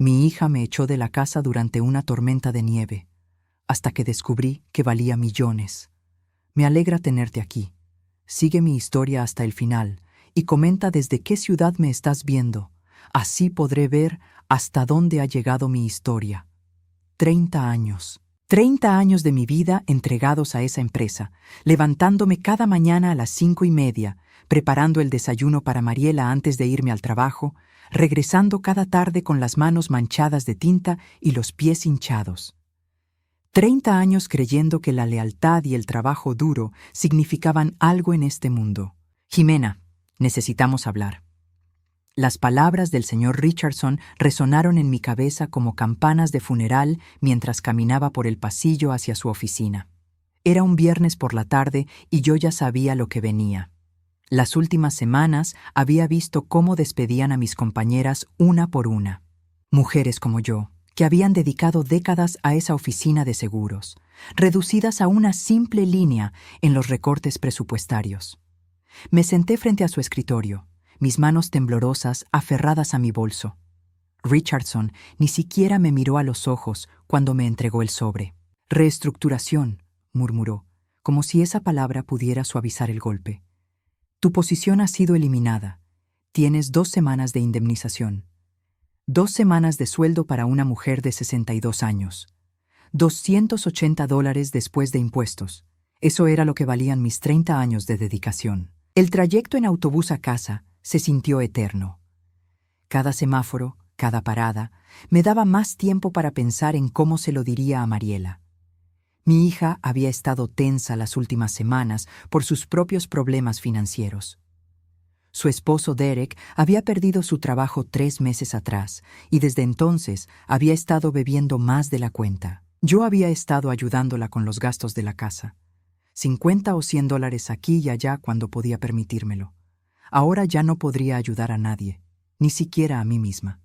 Mi hija me echó de la casa durante una tormenta de nieve, hasta que descubrí que valía millones. Me alegra tenerte aquí. Sigue mi historia hasta el final y comenta desde qué ciudad me estás viendo. Así podré ver hasta dónde ha llegado mi historia. 30 años. 30 años de mi vida entregados a esa empresa, levantándome cada mañana a las 5:30, preparando el desayuno para Mariela antes de irme al trabajo, regresando cada tarde con las manos manchadas de tinta y los pies hinchados. 30 años creyendo que la lealtad y el trabajo duro significaban algo en este mundo. Jimena, necesitamos hablar. Las palabras del señor Richardson resonaron en mi cabeza como campanas de funeral mientras caminaba por el pasillo hacia su oficina. Era un viernes por la tarde y yo ya sabía lo que venía. Las últimas semanas había visto cómo despedían a mis compañeras una por una. Mujeres como yo, que habían dedicado décadas a esa oficina de seguros, reducidas a una simple línea en los recortes presupuestarios. Me senté frente a su escritorio, mis manos temblorosas aferradas a mi bolso. Richardson ni siquiera me miró a los ojos cuando me entregó el sobre. Reestructuración, murmuró, como si esa palabra pudiera suavizar el golpe. Tu posición ha sido eliminada. Tienes 2 semanas de indemnización. 2 semanas de sueldo para una mujer de 62 años. $280 después de impuestos. Eso era lo que valían mis 30 años de dedicación. El trayecto en autobús a casa se sintió eterno. Cada semáforo, cada parada, me daba más tiempo para pensar en cómo se lo diría a Mariela. Mi hija había estado tensa las últimas semanas por sus propios problemas financieros. Su esposo Derek había perdido su trabajo 3 meses atrás y desde entonces había estado bebiendo más de la cuenta. Yo había estado ayudándola con los gastos de la casa. $50 o $100 aquí y allá cuando podía permitírmelo. Ahora ya no podría ayudar a nadie, ni siquiera a mí misma.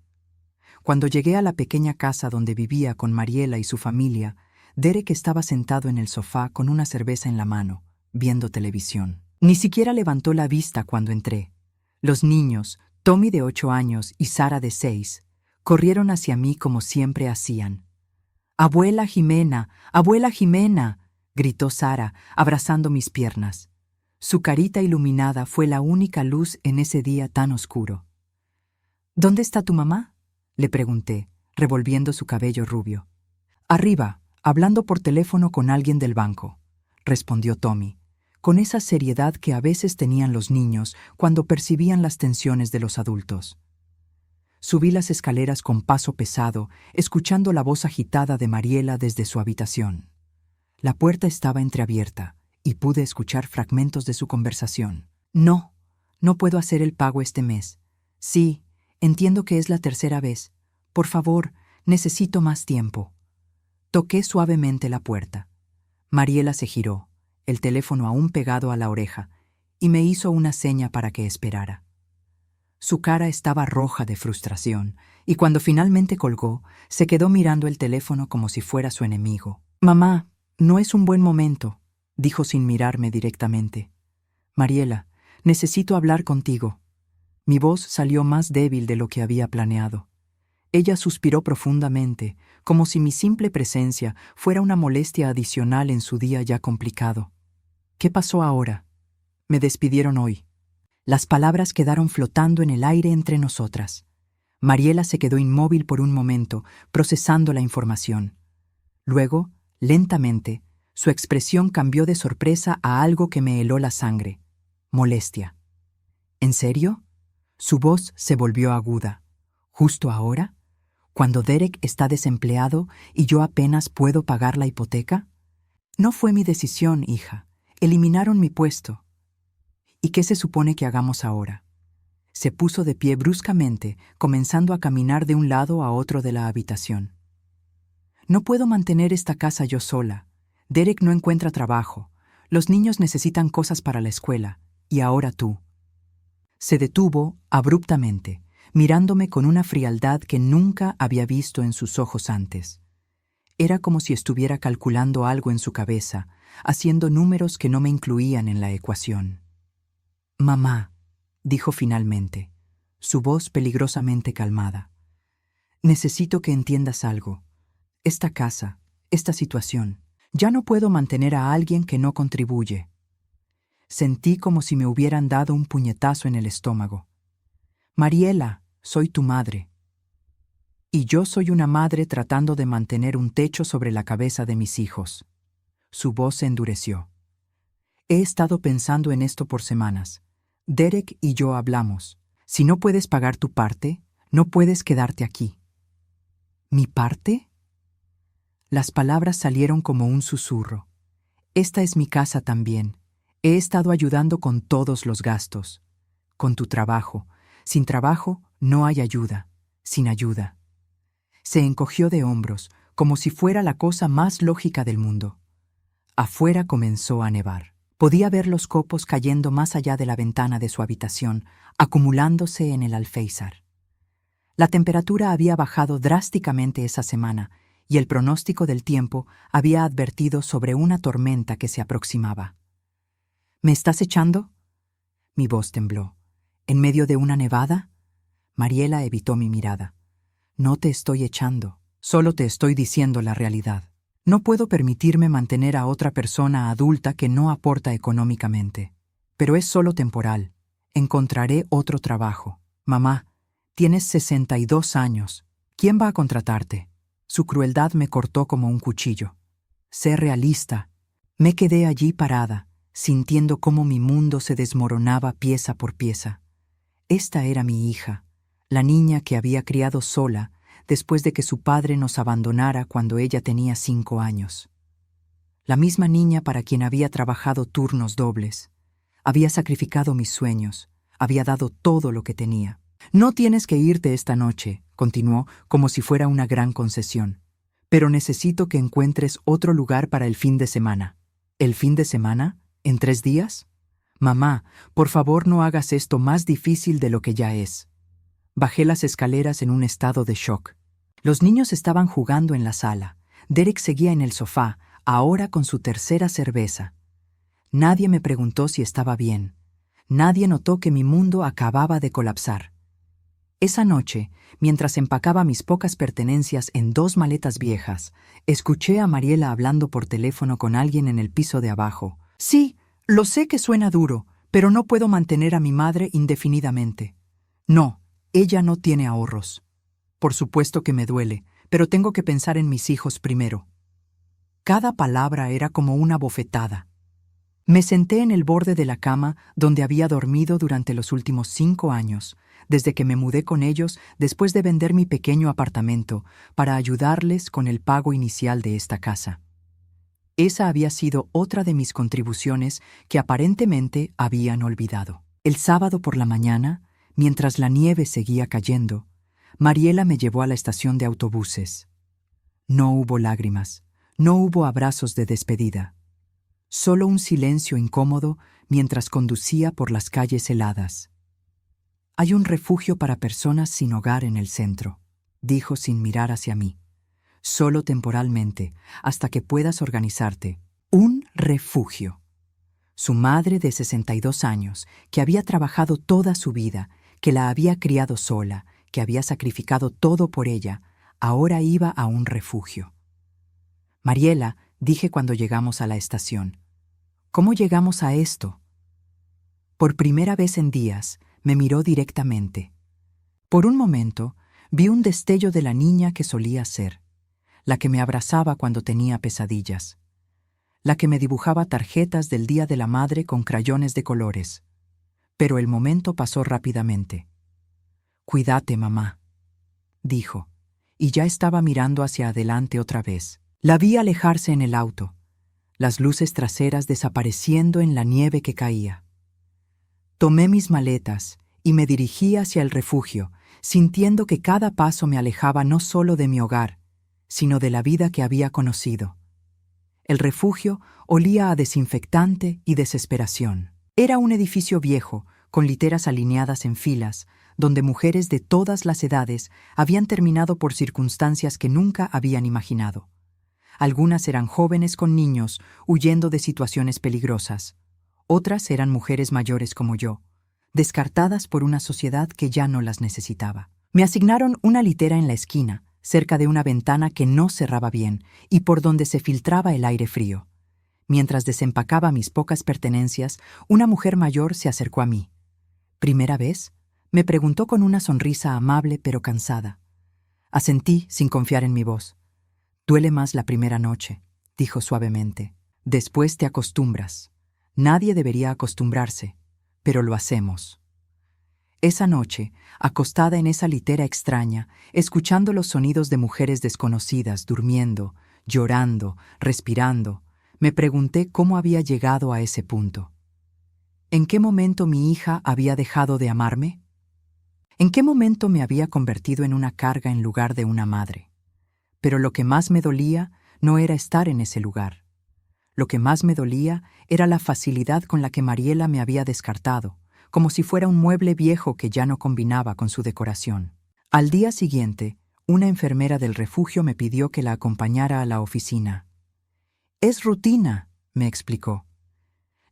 Cuando llegué a la pequeña casa donde vivía con Mariela y su familia, Derek estaba sentado en el sofá con una cerveza en la mano, viendo televisión. Ni siquiera levantó la vista cuando entré. Los niños, Tommy de 8 años y Sara de 6, corrieron hacia mí como siempre hacían. «¡Abuela Jimena! ¡Abuela Jimena!», gritó Sara, abrazando mis piernas. Su carita iluminada fue la única luz en ese día tan oscuro. «¿Dónde está tu mamá?», le pregunté, revolviendo su cabello rubio. «Arriba, hablando por teléfono con alguien del banco», respondió Tommy, con esa seriedad que a veces tenían los niños cuando percibían las tensiones de los adultos. Subí las escaleras con paso pesado, escuchando la voz agitada de Mariela desde su habitación. La puerta estaba entreabierta y pude escuchar fragmentos de su conversación. «No, no puedo hacer el pago este mes. Sí, entiendo que es la 3ª vez. Por favor, necesito más tiempo». Toqué suavemente la puerta. Mariela se giró, el teléfono aún pegado a la oreja, y me hizo una seña para que esperara. Su cara estaba roja de frustración, y cuando finalmente colgó, se quedó mirando el teléfono como si fuera su enemigo. «Mamá, no es un buen momento», dijo sin mirarme directamente. «Mariela, necesito hablar contigo». Mi voz salió más débil de lo que había planeado. Ella suspiró profundamente, como si mi simple presencia fuera una molestia adicional en su día ya complicado. «¿Qué pasó ahora?» «Me despidieron hoy». Las palabras quedaron flotando en el aire entre nosotras. Mariela se quedó inmóvil por un momento, procesando la información. Luego, lentamente, su expresión cambió de sorpresa a algo que me heló la sangre: molestia. «¿En serio?». Su voz se volvió aguda. «¿Justo ahora? ¿Cuando Derek está desempleado y yo apenas puedo pagar la hipoteca?». «No fue mi decisión, hija. Eliminaron mi puesto». «¿Y qué se supone que hagamos ahora?». Se puso de pie bruscamente, comenzando a caminar de un lado a otro de la habitación. «No puedo mantener esta casa yo sola. Derek no encuentra trabajo. Los niños necesitan cosas para la escuela. Y ahora tú». Se detuvo abruptamente, mirándome con una frialdad que nunca había visto en sus ojos antes. Era como si estuviera calculando algo en su cabeza, haciendo números que no me incluían en la ecuación. «Mamá», dijo finalmente, su voz peligrosamente calmada. Necesito que entiendas algo. Esta casa, esta situación. Ya no puedo mantener a alguien que no contribuye. Sentí como si me hubieran dado un puñetazo en el estómago. Mariela, soy tu madre. Y yo soy una madre tratando de mantener un techo sobre la cabeza de mis hijos. Su voz se endureció. He estado pensando en esto por semanas. Derek y yo hablamos. Si no puedes pagar tu parte, no puedes quedarte aquí. ¿Mi parte? Las palabras salieron como un susurro. Esta es mi casa también. He estado ayudando con todos los gastos. Con tu trabajo. Sin trabajo, no hay ayuda. Sin ayuda. Se encogió de hombros, como si fuera la cosa más lógica del mundo. Afuera comenzó a nevar. Podía ver los copos cayendo más allá de la ventana de su habitación, acumulándose en el alféizar. La temperatura había bajado drásticamente esa semana, y el pronóstico del tiempo había advertido sobre una tormenta que se aproximaba. ¿Me estás echando? Mi voz tembló. ¿En medio de una nevada? Mariela evitó mi mirada. No te estoy echando, solo te estoy diciendo la realidad. No puedo permitirme mantener a otra persona adulta que no aporta económicamente. Pero es solo temporal. Encontraré otro trabajo. Mamá, tienes 62 años. ¿Quién va a contratarte? Su crueldad me cortó como un cuchillo. Sé realista. Me quedé allí parada, sintiendo cómo mi mundo se desmoronaba pieza por pieza. Esta era mi hija, la niña que había criado sola después de que su padre nos abandonara cuando ella tenía 5 años. La misma niña para quien había trabajado turnos dobles. Había sacrificado mis sueños, había dado todo lo que tenía. No tienes que irte esta noche, continuó, como si fuera una gran concesión. Pero necesito que encuentres otro lugar para el fin de semana. ¿El fin de semana? ¿En 3 días? Mamá, por favor no hagas esto más difícil de lo que ya es. Bajé las escaleras en un estado de shock. Los niños estaban jugando en la sala. Derek seguía en el sofá, ahora con su tercera cerveza. Nadie me preguntó si estaba bien. Nadie notó que mi mundo acababa de colapsar. Esa noche, mientras empacaba mis pocas pertenencias en 2 maletas viejas, escuché a Mariela hablando por teléfono con alguien en el piso de abajo. Sí, lo sé que suena duro, pero no puedo mantener a mi madre indefinidamente. No, ella no tiene ahorros. Por supuesto que me duele, pero tengo que pensar en mis hijos primero. Cada palabra era como una bofetada. Me senté en el borde de la cama donde había dormido durante los últimos 5 años, desde que me mudé con ellos después de vender mi pequeño apartamento para ayudarles con el pago inicial de esta casa. Esa había sido otra de mis contribuciones que aparentemente habían olvidado. El sábado por la mañana, mientras la nieve seguía cayendo, Mariela me llevó a la estación de autobuses. No hubo lágrimas, no hubo abrazos de despedida. Solo un silencio incómodo mientras conducía por las calles heladas. Hay un refugio para personas sin hogar en el centro, dijo sin mirar hacia mí. Solo temporalmente, hasta que puedas organizarte. Un refugio. Su madre de 62 años, que había trabajado toda su vida, que la había criado sola, que había sacrificado todo por ella, ahora iba a un refugio. Mariela, dije cuando llegamos a la estación. ¿Cómo llegamos a esto? Por primera vez en días, me miró directamente. Por un momento, vi un destello de la niña que solía ser, la que me abrazaba cuando tenía pesadillas, la que me dibujaba tarjetas del Día de la Madre con crayones de colores. Pero el momento pasó rápidamente. «Cuídate, mamá», dijo, y ya estaba mirando hacia adelante otra vez. La vi alejarse en el auto, las luces traseras desapareciendo en la nieve que caía. Tomé mis maletas y me dirigí hacia el refugio, sintiendo que cada paso me alejaba no solo de mi hogar, sino de la vida que había conocido. El refugio olía a desinfectante y desesperación. Era un edificio viejo, con literas alineadas en filas, donde mujeres de todas las edades habían terminado por circunstancias que nunca habían imaginado. Algunas eran jóvenes con niños, huyendo de situaciones peligrosas. Otras eran mujeres mayores como yo, descartadas por una sociedad que ya no las necesitaba. Me asignaron una litera en la esquina, cerca de una ventana que no cerraba bien y por donde se filtraba el aire frío. Mientras desempacaba mis pocas pertenencias, una mujer mayor se acercó a mí. ¿Primera vez?, me preguntó con una sonrisa amable pero cansada. Asentí sin confiar en mi voz. «Duele más la primera noche», dijo suavemente. «Después te acostumbras. Nadie debería acostumbrarse, pero lo hacemos». Esa noche, acostada en esa litera extraña, escuchando los sonidos de mujeres desconocidas durmiendo, llorando, respirando, me pregunté cómo había llegado a ese punto. ¿En qué momento mi hija había dejado de amarme? ¿En qué momento me había convertido en una carga en lugar de una madre? Pero lo que más me dolía no era estar en ese lugar. Lo que más me dolía era la facilidad con la que Mariela me había descartado, como si fuera un mueble viejo que ya no combinaba con su decoración. Al día siguiente, una enfermera del refugio me pidió que la acompañara a la oficina. «Es rutina», me explicó.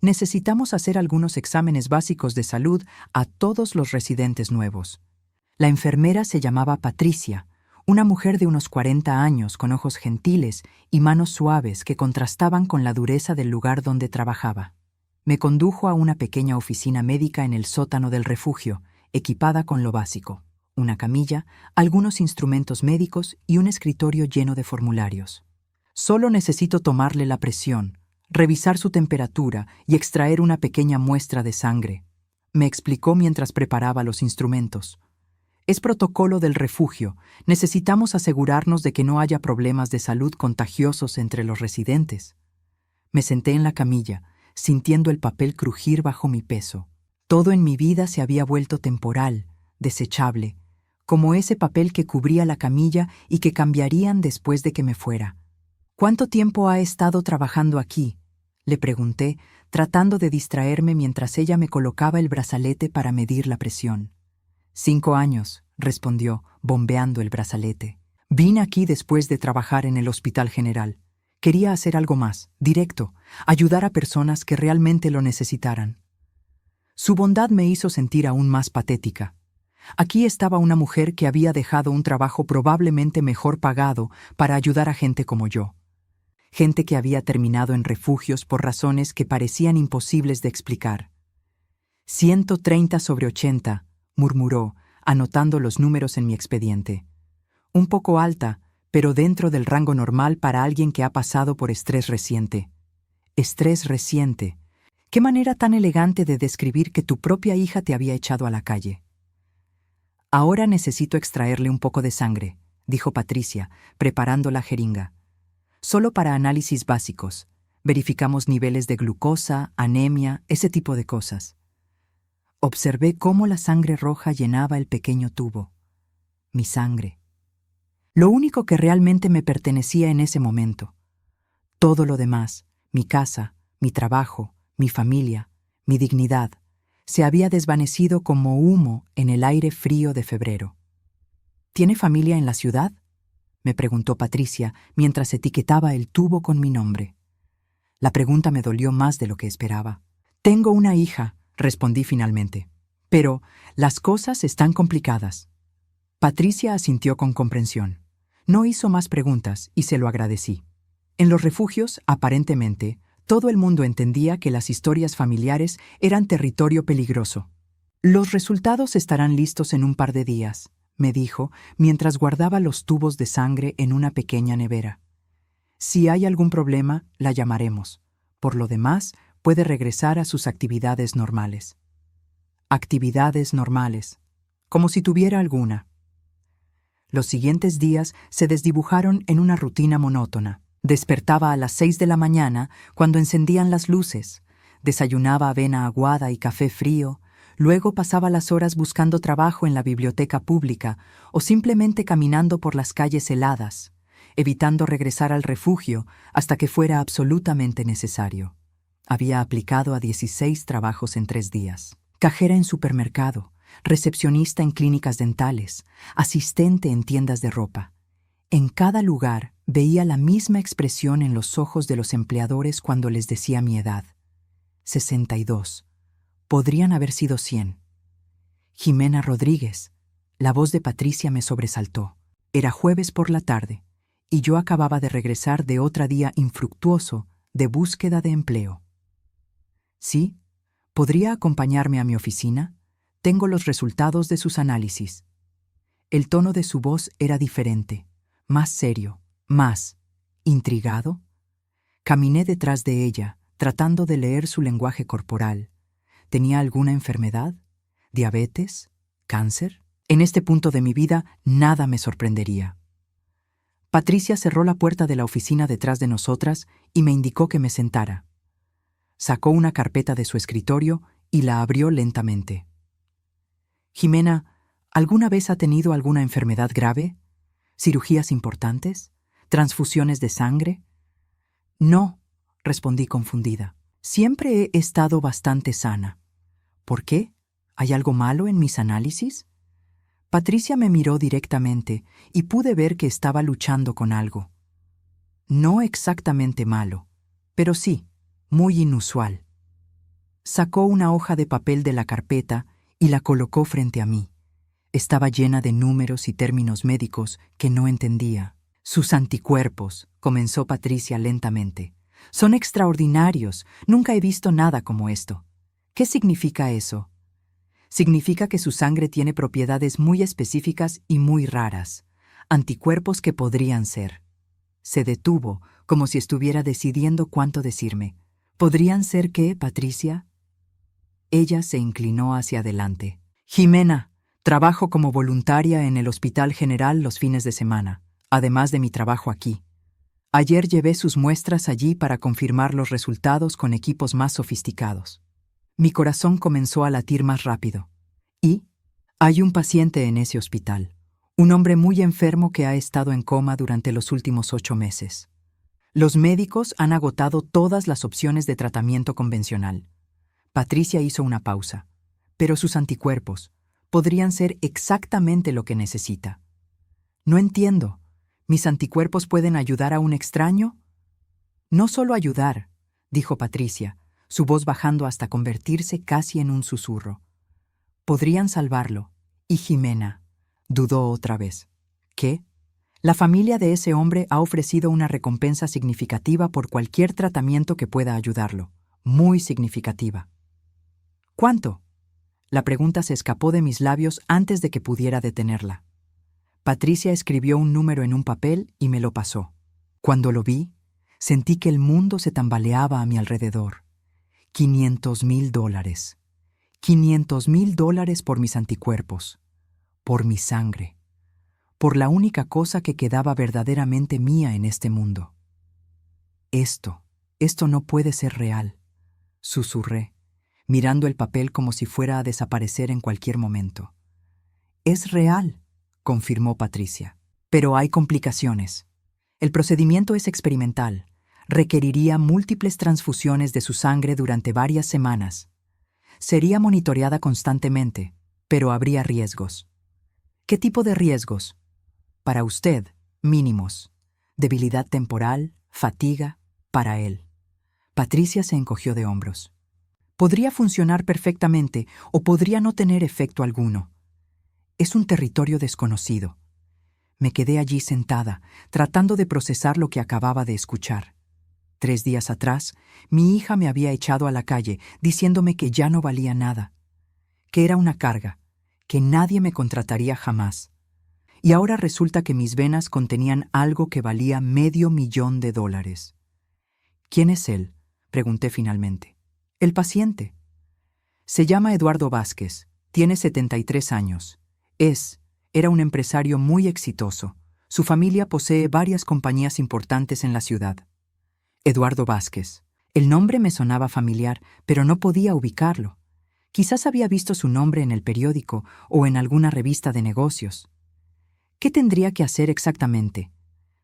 «Necesitamos hacer algunos exámenes básicos de salud a todos los residentes nuevos». La enfermera se llamaba Patricia, una mujer de unos 40 años con ojos gentiles y manos suaves que contrastaban con la dureza del lugar donde trabajaba. Me condujo a una pequeña oficina médica en el sótano del refugio, equipada con lo básico: una camilla, algunos instrumentos médicos y un escritorio lleno de formularios. «Solo necesito tomarle la presión, revisar su temperatura y extraer una pequeña muestra de sangre», me explicó mientras preparaba los instrumentos. «Es protocolo del refugio. Necesitamos asegurarnos de que no haya problemas de salud contagiosos entre los residentes». Me senté en la camilla, sintiendo el papel crujir bajo mi peso. Todo en mi vida se había vuelto temporal, desechable, como ese papel que cubría la camilla y que cambiarían después de que me fuera. «¿Cuánto tiempo ha estado trabajando aquí?», le pregunté, tratando de distraerme mientras ella me colocaba el brazalete para medir la presión. «5 años», respondió, bombeando el brazalete. «Vine aquí después de trabajar en el Hospital General. Quería hacer algo más, directo, ayudar a personas que realmente lo necesitaran». Su bondad me hizo sentir aún más patética. Aquí estaba una mujer que había dejado un trabajo probablemente mejor pagado para ayudar a gente como yo. Gente que había terminado en refugios por razones que parecían imposibles de explicar. 130/80, murmuró, anotando los números en mi expediente. Un poco alta, pero dentro del rango normal para alguien que ha pasado por estrés reciente. Estrés reciente. Qué manera tan elegante de describir que tu propia hija te había echado a la calle. «Ahora necesito extraerle un poco de sangre», dijo Patricia, preparando la jeringa. «Solo para análisis básicos. Verificamos niveles de glucosa, anemia, ese tipo de cosas». Observé cómo la sangre roja llenaba el pequeño tubo. Mi sangre. Lo único que realmente me pertenecía en ese momento. Todo lo demás, mi casa, mi trabajo, mi familia, mi dignidad, se había desvanecido como humo en el aire frío de febrero. «¿Tiene familia en la ciudad?», me preguntó Patricia mientras etiquetaba el tubo con mi nombre. La pregunta me dolió más de lo que esperaba. «Tengo una hija», respondí finalmente. «Pero las cosas están complicadas». Patricia asintió con comprensión. No hizo más preguntas y se lo agradecí. En los refugios, aparentemente, todo el mundo entendía que las historias familiares eran territorio peligroso. «Los resultados estarán listos en un par de días», me dijo, mientras guardaba los tubos de sangre en una pequeña nevera. «Si hay algún problema, la llamaremos. Por lo demás, puede regresar a sus actividades normales». Actividades normales. Como si tuviera alguna. Los siguientes días se desdibujaron en una rutina monótona. Despertaba a las 6 de la mañana cuando encendían las luces. Desayunaba avena aguada y café frío. Luego pasaba las horas buscando trabajo en la biblioteca pública o simplemente caminando por las calles heladas, evitando regresar al refugio hasta que fuera absolutamente necesario. Había aplicado a 16 trabajos en 3 días. Cajera en supermercado, recepcionista en clínicas dentales, asistente en tiendas de ropa. En cada lugar veía la misma expresión en los ojos de los empleadores cuando les decía mi edad. 62. Podrían haber sido 100. Jimena Rodríguez, La voz de Patricia me sobresaltó. Era jueves por la tarde, y yo acababa de regresar de otro día infructuoso de búsqueda de empleo. ¿Sí? ¿Podría acompañarme a mi oficina? Tengo los resultados de sus análisis. El tono de su voz era diferente, más serio, más intrigado. Caminé detrás de ella, tratando de leer su lenguaje corporal. ¿Tenía alguna enfermedad? ¿Diabetes? ¿Cáncer? En este punto de mi vida, nada me sorprendería. Patricia cerró la puerta de la oficina detrás de nosotras y me indicó que me sentara. Sacó una carpeta de su escritorio y la abrió lentamente. Jimena, ¿alguna vez ha tenido alguna enfermedad grave? ¿Cirugías importantes? ¿Transfusiones de sangre? No, respondí confundida. Siempre he estado bastante sana. ¿Por qué? ¿Hay algo malo en mis análisis? Patricia me miró directamente y pude ver que estaba luchando con algo. No exactamente malo, pero sí, muy inusual. Sacó una hoja de papel de la carpeta y la colocó frente a mí. Estaba llena de números y términos médicos que no entendía. Sus anticuerpos, comenzó Patricia lentamente. Son extraordinarios. Nunca he visto nada como esto. ¿Qué significa eso? Significa que su sangre tiene propiedades muy específicas y muy raras. Anticuerpos que podrían ser. Se detuvo, como si estuviera decidiendo cuánto decirme. ¿Podrían ser qué, Patricia? Ella se inclinó hacia adelante. Jimena, trabajo como voluntaria en el Hospital General los fines de semana, además de mi trabajo aquí. Ayer llevé sus muestras allí para confirmar los resultados con equipos más sofisticados. Mi corazón comenzó a latir más rápido. Y hay un paciente en ese hospital, un hombre muy enfermo que ha estado en coma durante los últimos 8 meses. Los médicos han agotado todas las opciones de tratamiento convencional. Patricia hizo una pausa, pero sus anticuerpos podrían ser exactamente lo que necesita. No entiendo. ¿Mis anticuerpos pueden ayudar a un extraño? No solo ayudar, dijo Patricia, su voz bajando hasta convertirse casi en un susurro. Podrían salvarlo. Y Jimena dudó otra vez. ¿Qué? La familia de ese hombre ha ofrecido una recompensa significativa por cualquier tratamiento que pueda ayudarlo. Muy significativa. ¿Cuánto? La pregunta se escapó de mis labios antes de que pudiera detenerla. Patricia escribió un número en un papel y me lo pasó. Cuando lo vi, sentí que el mundo se tambaleaba a mi alrededor. $500,000. $500,000 por mis anticuerpos, por mi sangre, por la única cosa que quedaba verdaderamente mía en este mundo. Esto no puede ser real, susurré, mirando el papel como si fuera a desaparecer en cualquier momento. Es real, confirmó Patricia, pero hay complicaciones. El procedimiento es experimental. Requeriría múltiples transfusiones de su sangre durante varias semanas. Sería monitoreada constantemente, pero habría riesgos. ¿Qué tipo de riesgos? Para usted, mínimos. Debilidad temporal, fatiga, para él. Patricia se encogió de hombros. Podría funcionar perfectamente o podría no tener efecto alguno. Es un territorio desconocido. Me quedé allí sentada, tratando de procesar lo que acababa de escuchar. 3 días atrás, mi hija me había echado a la calle diciéndome que ya no valía nada, que era una carga, que nadie me contrataría jamás. Y ahora resulta que mis venas contenían algo que valía $500,000. ¿Quién es él?, pregunté finalmente. El paciente. Se llama Eduardo Vázquez, tiene 73 años. Era un empresario muy exitoso. Su familia posee varias compañías importantes en la ciudad. Eduardo Vázquez. El nombre me sonaba familiar, pero no podía ubicarlo. Quizás había visto su nombre en el periódico o en alguna revista de negocios. ¿Qué tendría que hacer exactamente?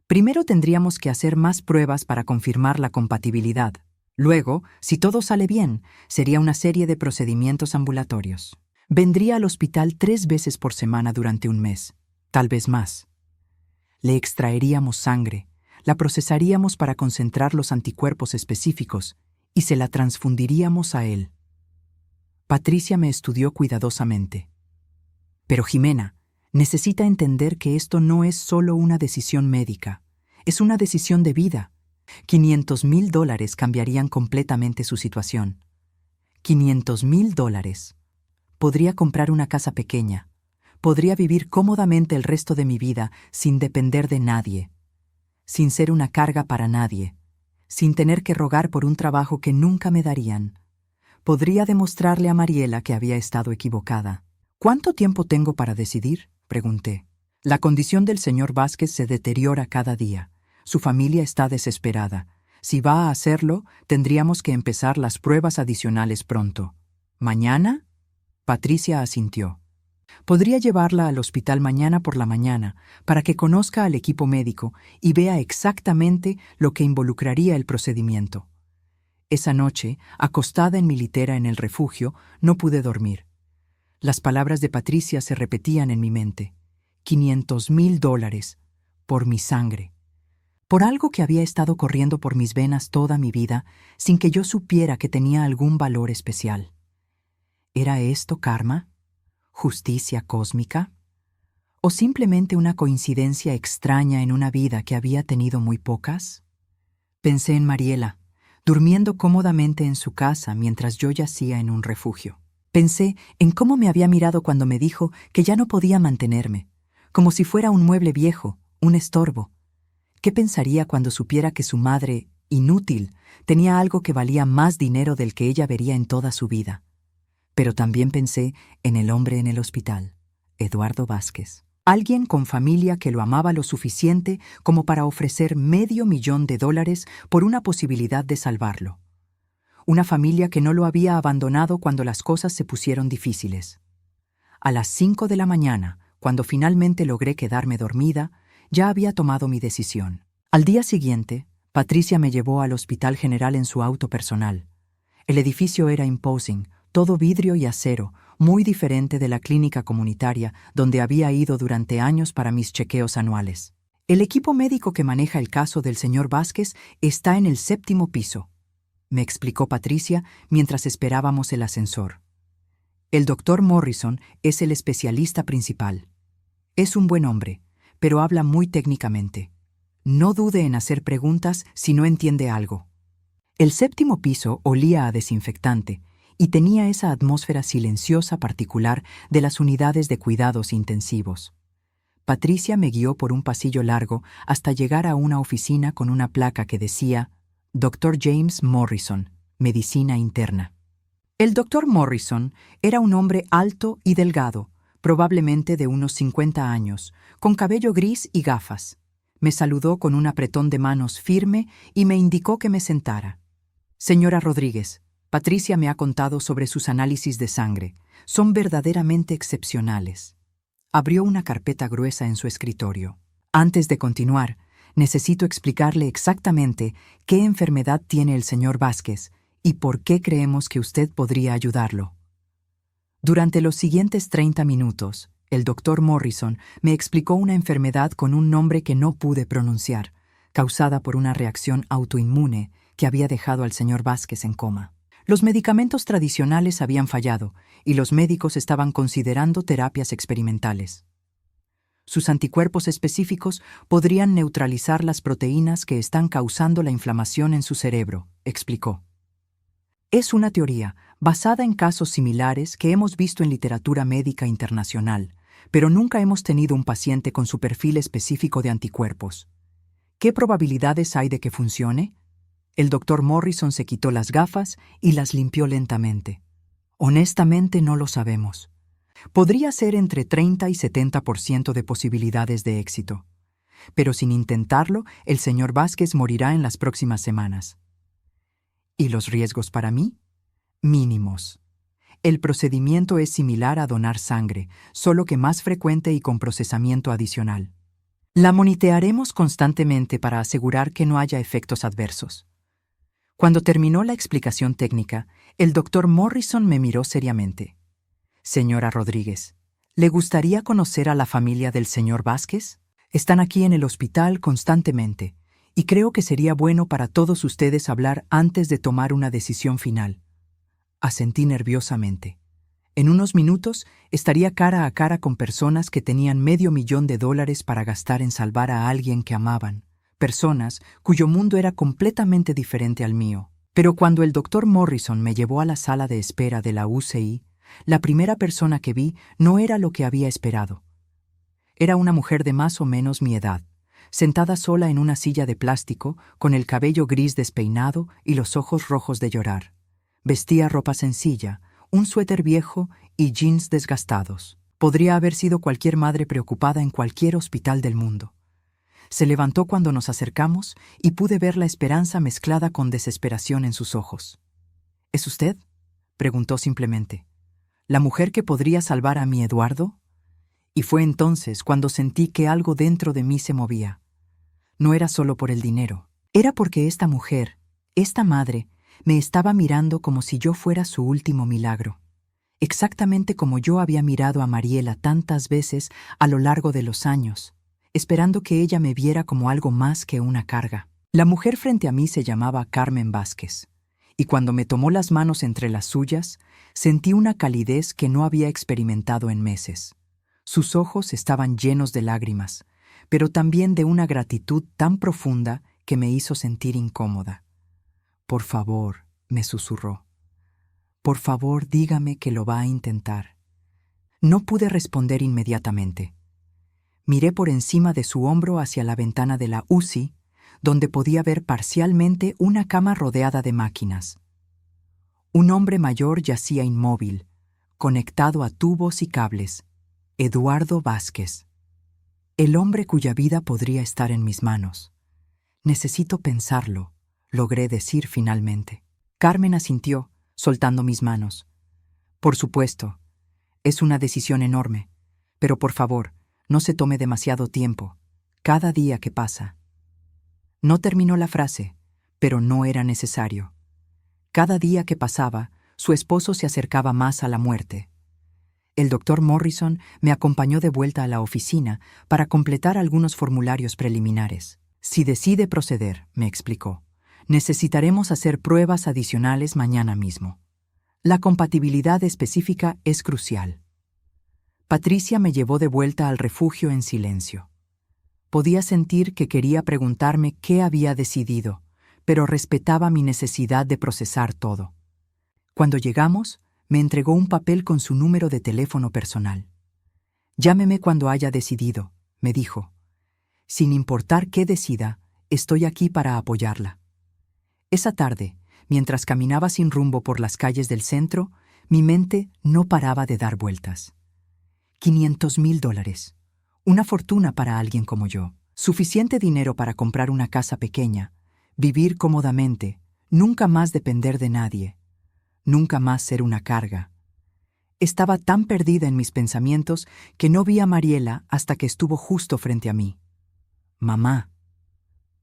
Primero tendríamos que hacer más pruebas para confirmar la compatibilidad. Luego, si todo sale bien, sería una serie de procedimientos ambulatorios. Vendría al hospital 3 veces por semana durante un mes, tal vez más. Le extraeríamos sangre, la procesaríamos para concentrar los anticuerpos específicos y se la transfundiríamos a él. Patricia me estudió cuidadosamente. Pero Jimena, Necesita entender que esto no es solo una decisión médica, es una decisión de vida. $500,000 cambiarían completamente su situación. $500,000. Podría comprar una casa pequeña. Podría vivir cómodamente el resto de mi vida sin depender de nadie, sin ser una carga para nadie, sin tener que rogar por un trabajo que nunca me darían. Podría demostrarle a Mariela que había estado equivocada. ¿Cuánto tiempo tengo para decidir?, pregunté. La condición del señor Vázquez se deteriora cada día. Su familia está desesperada. Si va a hacerlo, tendríamos que empezar las pruebas adicionales pronto. ¿Mañana? Patricia asintió. Podría llevarla al hospital mañana por la mañana para que conozca al equipo médico y vea exactamente lo que involucraría el procedimiento. Esa noche, acostada en mi litera en el refugio, no pude dormir. Las palabras de Patricia se repetían en mi mente. $500,000 por mi sangre. Por algo que había estado corriendo por mis venas toda mi vida sin que yo supiera que tenía algún valor especial. ¿Era esto karma? ¿Justicia cósmica? ¿O simplemente una coincidencia extraña en una vida que había tenido muy pocas? Pensé en Mariela, durmiendo cómodamente en su casa mientras yo yacía en un refugio. Pensé en cómo me había mirado cuando me dijo que ya no podía mantenerme, como si fuera un mueble viejo, un estorbo. ¿Qué pensaría cuando supiera que su madre, inútil, tenía algo que valía más dinero del que ella vería en toda su vida? Pero también pensé en el hombre en el hospital, Eduardo Vázquez. Alguien con familia que lo amaba lo suficiente como para ofrecer $500,000 por una posibilidad de salvarlo. Una familia que no lo había abandonado cuando las cosas se pusieron difíciles. A las 5 de la mañana, cuando finalmente logré quedarme dormida, ya había tomado mi decisión. Al día siguiente, Patricia me llevó al Hospital General en su auto personal. El edificio era imposing, todo vidrio y acero, muy diferente de la clínica comunitaria donde había ido durante años para mis chequeos anuales. El equipo médico que maneja el caso del señor Vázquez está en el 7º piso, me explicó Patricia mientras esperábamos el ascensor. El doctor Morrison es el especialista principal. Es un buen hombre, pero habla muy técnicamente. No dude en hacer preguntas si no entiende algo. El 7º piso olía a desinfectante y tenía esa atmósfera silenciosa particular de las unidades de cuidados intensivos. Patricia me guió por un pasillo largo hasta llegar a una oficina con una placa que decía Dr. James Morrison, Medicina Interna. El Dr. Morrison era un hombre alto y delgado, probablemente de unos 50 años, con cabello gris y gafas. Me saludó con un apretón de manos firme y me indicó que me sentara. Señora Rodríguez, Patricia me ha contado sobre sus análisis de sangre. Son verdaderamente excepcionales. Abrió una carpeta gruesa en su escritorio. Antes de continuar, necesito explicarle exactamente qué enfermedad tiene el señor Vázquez y por qué creemos que usted podría ayudarlo. Durante los siguientes 30 minutos, el doctor Morrison me explicó una enfermedad con un nombre que no pude pronunciar, causada por una reacción autoinmune que había dejado al señor Vázquez en coma. Los medicamentos tradicionales habían fallado y los médicos estaban considerando terapias experimentales. Sus anticuerpos específicos podrían neutralizar las proteínas que están causando la inflamación en su cerebro, explicó. Es una teoría basada en casos similares que hemos visto en literatura médica internacional, pero nunca hemos tenido un paciente con su perfil específico de anticuerpos. ¿Qué probabilidades hay de que funcione? El doctor Morrison se quitó las gafas y las limpió lentamente. Honestamente no lo sabemos. Podría ser entre 30 y 70% de posibilidades de éxito. Pero sin intentarlo, el señor Vázquez morirá en las próximas semanas. ¿Y los riesgos para mí? Mínimos. El procedimiento es similar a donar sangre, solo que más frecuente y con procesamiento adicional. La monitorearemos constantemente para asegurar que no haya efectos adversos. Cuando terminó la explicación técnica, el doctor Morrison me miró seriamente. Señora Rodríguez, ¿le gustaría conocer a la familia del señor Vázquez? Están aquí en el hospital constantemente, y creo que sería bueno para todos ustedes hablar antes de tomar una decisión final. Asentí nerviosamente. En unos minutos estaría cara a cara con personas que tenían $500,000 para gastar en salvar a alguien que amaban, personas cuyo mundo era completamente diferente al mío. Pero cuando el doctor Morrison me llevó a la sala de espera de la UCI, la primera persona que vi no era lo que había esperado. Era una mujer de más o menos mi edad, sentada sola en una silla de plástico, con el cabello gris despeinado y los ojos rojos de llorar. Vestía ropa sencilla, un suéter viejo y jeans desgastados. Podría haber sido cualquier madre preocupada en cualquier hospital del mundo. Se levantó cuando nos acercamos y pude ver la esperanza mezclada con desesperación en sus ojos. ¿Es usted?, preguntó simplemente. ¿La mujer que podría salvar a mi Eduardo? Y fue entonces cuando sentí que algo dentro de mí se movía. No era solo por el dinero. Era porque esta mujer, esta madre, me estaba mirando como si yo fuera su último milagro. Exactamente como yo había mirado a Mariela tantas veces a lo largo de los años, esperando que ella me viera como algo más que una carga. La mujer frente a mí se llamaba Carmen Vázquez, y cuando me tomó las manos entre las suyas, sentí una calidez que no había experimentado en meses. Sus ojos estaban llenos de lágrimas, pero también de una gratitud tan profunda que me hizo sentir incómoda. «Por favor», me susurró. «Por favor, dígame que lo va a intentar». No pude responder inmediatamente. Miré por encima de su hombro hacia la ventana de la UCI, donde podía ver parcialmente una cama rodeada de máquinas. Un hombre mayor yacía inmóvil, conectado a tubos y cables. Eduardo Vázquez. El hombre cuya vida podría estar en mis manos. «Necesito pensarlo», logré decir finalmente. Carmen asintió, soltando mis manos. «Por supuesto. Es una decisión enorme. Pero por favor, no se tome demasiado tiempo. Cada día que pasa». No terminó la frase, pero no era necesario. Cada día que pasaba, su esposo se acercaba más a la muerte. El doctor Morrison me acompañó de vuelta a la oficina para completar algunos formularios preliminares. «Si decide proceder», me explicó, «necesitaremos hacer pruebas adicionales mañana mismo. La compatibilidad específica es crucial». Patricia me llevó de vuelta al refugio en silencio. Podía sentir que quería preguntarme qué había decidido, pero respetaba mi necesidad de procesar todo. Cuando llegamos, me entregó un papel con su número de teléfono personal. «Llámeme cuando haya decidido», me dijo. «Sin importar qué decida, estoy aquí para apoyarla». Esa tarde, mientras caminaba sin rumbo por las calles del centro, mi mente no paraba de dar vueltas. $500,000. Una fortuna para alguien como yo. Suficiente dinero para comprar una casa pequeña, vivir cómodamente, nunca más depender de nadie, nunca más ser una carga. Estaba tan perdida en mis pensamientos que no vi a Mariela hasta que estuvo justo frente a mí. «Mamá».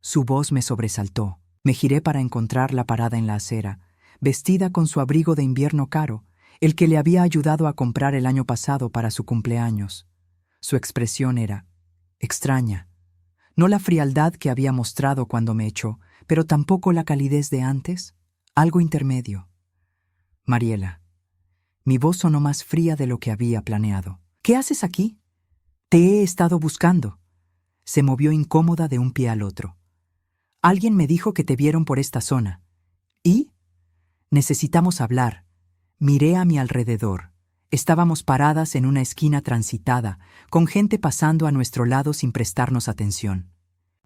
Su voz me sobresaltó. Me giré para encontrarla parada en la acera, vestida con su abrigo de invierno caro, el que le había ayudado a comprar el año pasado para su cumpleaños. Su expresión era extraña. No la frialdad que había mostrado cuando me echó, pero tampoco la calidez de antes, algo intermedio. «Mariela». Mi voz sonó más fría de lo que había planeado. «¿Qué haces aquí? Te he estado buscando». Se movió incómoda de un pie al otro. «Alguien me dijo que te vieron por esta zona». «¿Y?» «Necesitamos hablar». Miré a mi alrededor. Estábamos paradas en una esquina transitada, con gente pasando a nuestro lado sin prestarnos atención.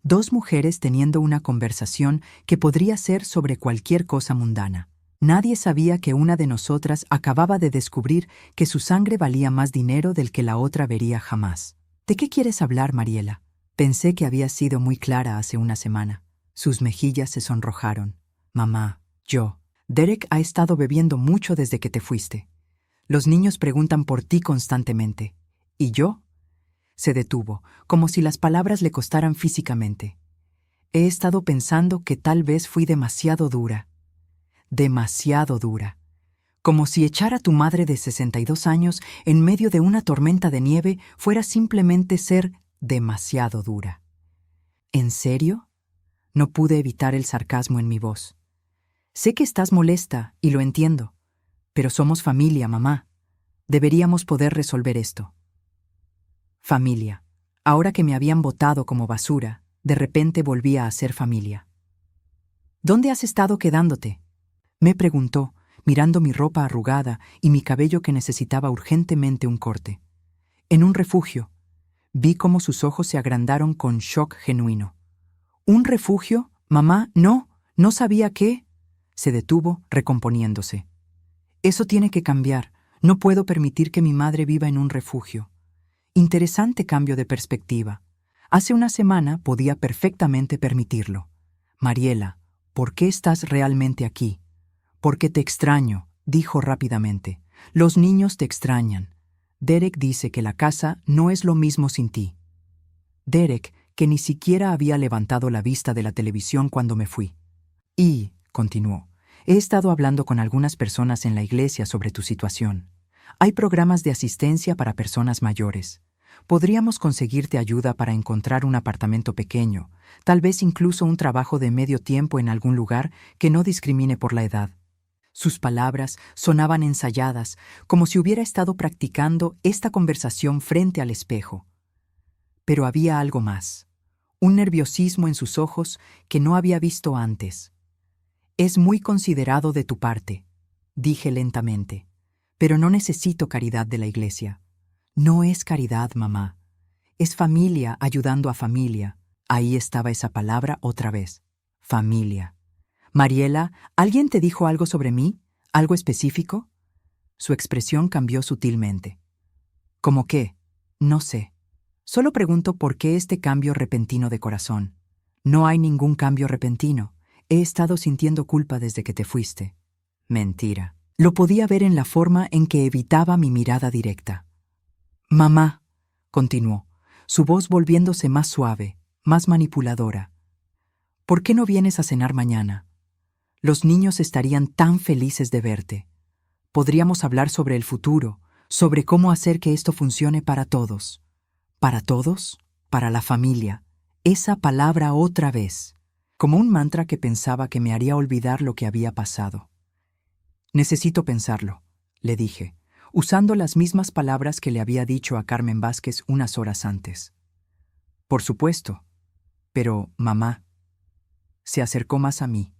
Dos mujeres teniendo una conversación que podría ser sobre cualquier cosa mundana. Nadie sabía que una de nosotras acababa de descubrir que su sangre valía más dinero del que la otra vería jamás. «¿De qué quieres hablar, Mariela?» Pensé que había sido muy clara hace una semana. Sus mejillas se sonrojaron. «Mamá, Derek ha estado bebiendo mucho desde que te fuiste. Los niños preguntan por ti constantemente. ¿Y yo?» Se detuvo, como si las palabras le costaran físicamente. «He estado pensando que tal vez fui demasiado dura. Demasiado dura. Como si echar a tu madre de 62 años en medio de una tormenta de nieve fuera simplemente ser demasiado dura». «¿En serio?» No pude evitar el sarcasmo en mi voz. «Sé que estás molesta y lo entiendo, pero somos familia, mamá. Deberíamos poder resolver esto. Familia. Ahora que me habían botado como basura, de repente volvía a ser familia. ¿Dónde has estado quedándote?, me preguntó, mirando mi ropa arrugada y mi cabello que necesitaba urgentemente un corte. En un refugio. Vi cómo sus ojos se agrandaron con shock genuino. ¿Un refugio? Mamá, no sabía qué. Se detuvo, recomponiéndose. Eso tiene que cambiar. No puedo permitir que mi madre viva en un refugio. Interesante cambio de perspectiva. Hace una semana podía perfectamente permitirlo. Mariela, ¿por qué estás realmente aquí? Porque te extraño, dijo rápidamente. Los niños te extrañan. Derek dice que la casa no es lo mismo sin ti. Derek, que ni siquiera había levantado la vista de la televisión cuando me fui. Y, continuó, he estado hablando con algunas personas en la iglesia sobre tu situación. Hay programas de asistencia para personas mayores. Podríamos conseguirte ayuda para encontrar un apartamento pequeño, tal vez incluso un trabajo de medio tiempo en algún lugar que no discrimine por la edad. Sus palabras sonaban ensayadas, como si hubiera estado practicando esta conversación frente al espejo. Pero había algo más, un nerviosismo en sus ojos que no había visto antes. Es muy considerado de tu parte, dije lentamente, pero no necesito caridad de la iglesia. No es caridad, mamá. Es familia ayudando a familia. Ahí estaba esa palabra otra vez. Familia. Mariela, ¿alguien te dijo algo sobre mí? ¿Algo específico? Su expresión cambió sutilmente. ¿Cómo qué? No sé. Solo pregunto por qué este cambio repentino de corazón. No hay ningún cambio repentino. He estado sintiendo culpa desde que te fuiste. Mentira. Lo podía ver en la forma en que evitaba mi mirada directa. Mamá, continuó, su voz volviéndose más suave, más manipuladora. ¿Por qué no vienes a cenar mañana? Los niños estarían tan felices de verte. Podríamos hablar sobre el futuro, sobre cómo hacer que esto funcione para todos. ¿Para todos? Para la familia. Esa palabra otra vez, como un mantra que pensaba que me haría olvidar lo que había pasado. Necesito pensarlo, le dije, usando las mismas palabras que le había dicho a Carmen Vázquez unas horas antes. Por supuesto, pero, mamá, se acercó más a mí.